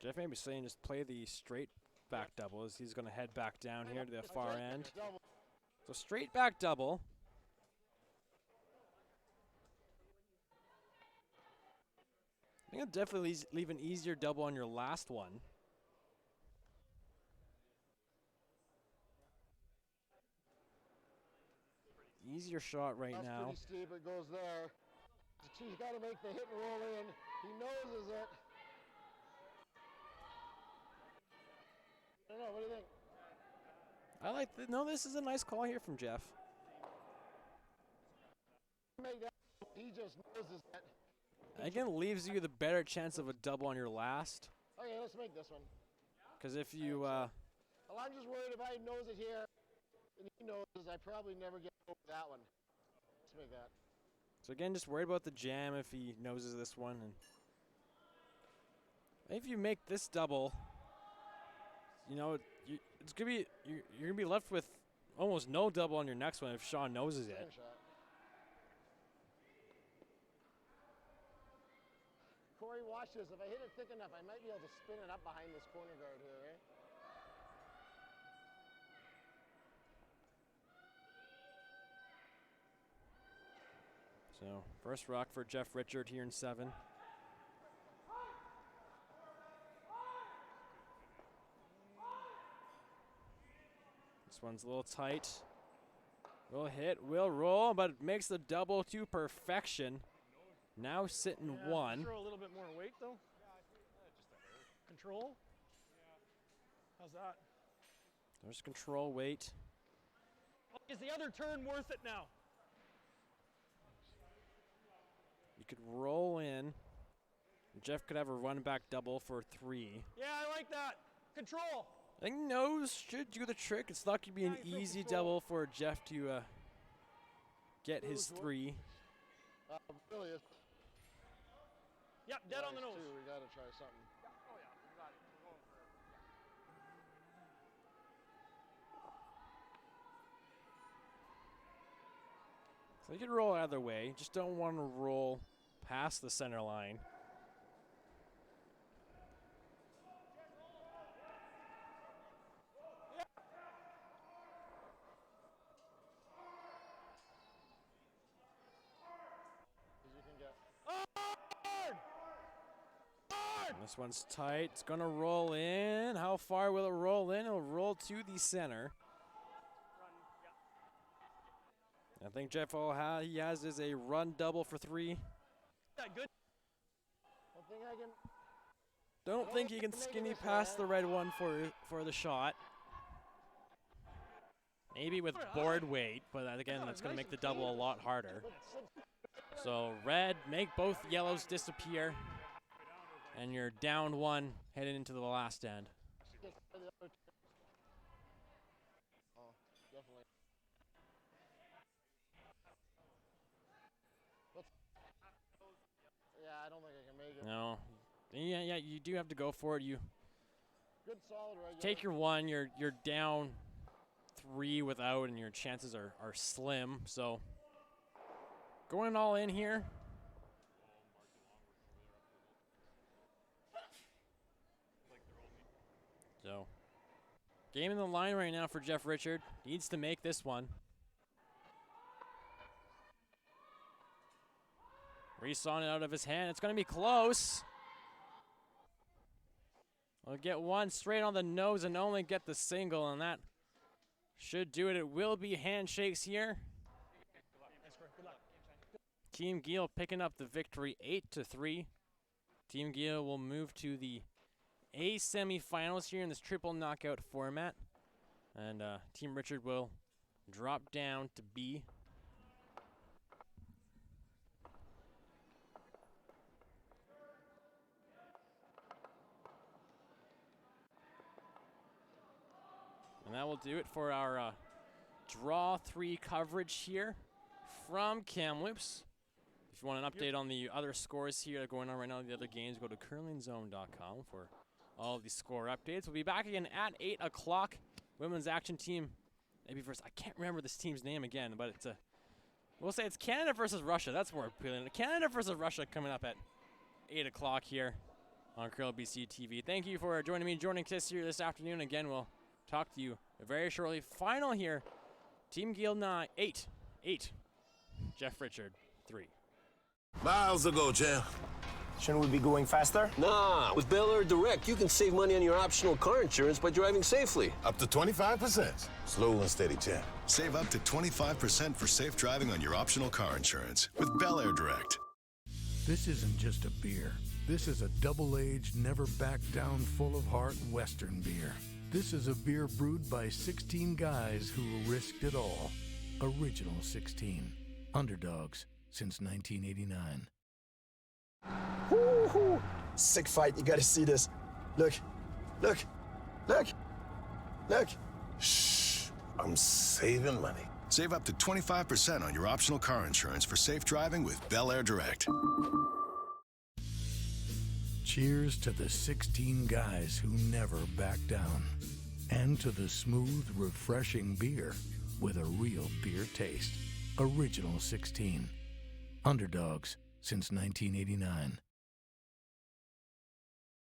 Jeff may be saying just play the straight back double as he's going to head back down here to the far end. So straight back double. I think it'll definitely leave an easier double on your last one. Easier shot right now. That's pretty steep. It goes there. He's got to make the hit and roll in. He noses it. I don't know. What do you think? I like the, no, this is a nice call here from Jeff. Make that. He just noses it. Again, leaves you the better chance of a double on your last. Okay, let's make this one. Because if you... well, I'm just worried if I nose it here and he noses, I probably never get over that one. Let's make that. So again, just worried about the jam if he noses this one. And if you make this double, you know, it's gonna be you're gonna be left with almost no double on your next one if Sean noses it. Same shot. Corey, watch this. If I hit it thick enough, I might be able to spin it up behind this corner guard here, right? So first rock for Jeff Richard here in 7. This one's a little tight. Will hit, will roll, but it makes the double to perfection. Now sitting 1. Throw a little bit more weight though. Control. How's that? There's control weight. Is the other turn worth it now? You could roll in. Jeff could have a run back double for 3. Yeah, I like that. Control. I think nose should do the trick. It's not going to be an easy double for Jeff to get his 3. Really is. Yep, dead on the nose. We got to try something. Oh yeah, we got it. We're going for it. So you can roll either way. Just don't want to roll past the center line. This one's tight. It's going to roll in. How far will it roll in? It'll roll to the center. I think Jeff all he has is a run double for 3. Good. Don't think he can skinny past the red one for the shot. Maybe with board weight, but again, that's going to make the double a lot harder. So red, make both yellows disappear. And you're down 1 heading into the last end. Oh, definitely. Yeah, I don't think I can make it. No. Yeah, you do have to go for it. You good solid regular. take your 1, you're down 3 without, and your chances are slim. So going all in here. So, game in the line right now for Jeff Richard. Needs to make this one. Resawing it out of his hand. It's going to be close. We'll get 1 straight on the nose and only get the single, and that should do it. It will be handshakes here. Team Geall picking up the victory 8-3. Team Geall will move to the A semifinals here in this triple knockout format. And Team Richard will drop down to B. And that will do it for our Draw 3 coverage here from Kamloops. If you want an update on the other scores here going on right now, the other games, go to curlingzone.com for all of the score updates. We'll be back again at 8 o'clock. Women's action team, maybe first. I can't remember this team's name again, but it's we'll say it's Canada versus Russia. That's more appealing. Canada versus Russia coming up at 8 o'clock here on Curl BC TV. Thank you for joining me, joining us here this afternoon. Again, we'll talk to you very shortly. Final here, Team Geall 9, 8. Jeff Richard, 3. Miles ago, champ. Shouldn't we be going faster? Nah, with Bel Air Direct, you can save money on your optional car insurance by driving safely. Up to 25%. Slow and steady, champ. Save up to 25% for safe driving on your optional car insurance with Bel Air Direct. This isn't just a beer. This is a double-aged, never back down, full of heart Western beer. This is a beer brewed by 16 guys who risked it all. Original 16. Underdogs since 1989. Woo-hoo. Sick fight, you gotta see this. Look, look, look, look. Shh, I'm saving money. Save up to 25% on your optional car insurance for safe driving with Bel Air Direct. Cheers to the 16 guys who never back down. And to the smooth, refreshing beer with a real beer taste. Original 16. Underdogs since 1989.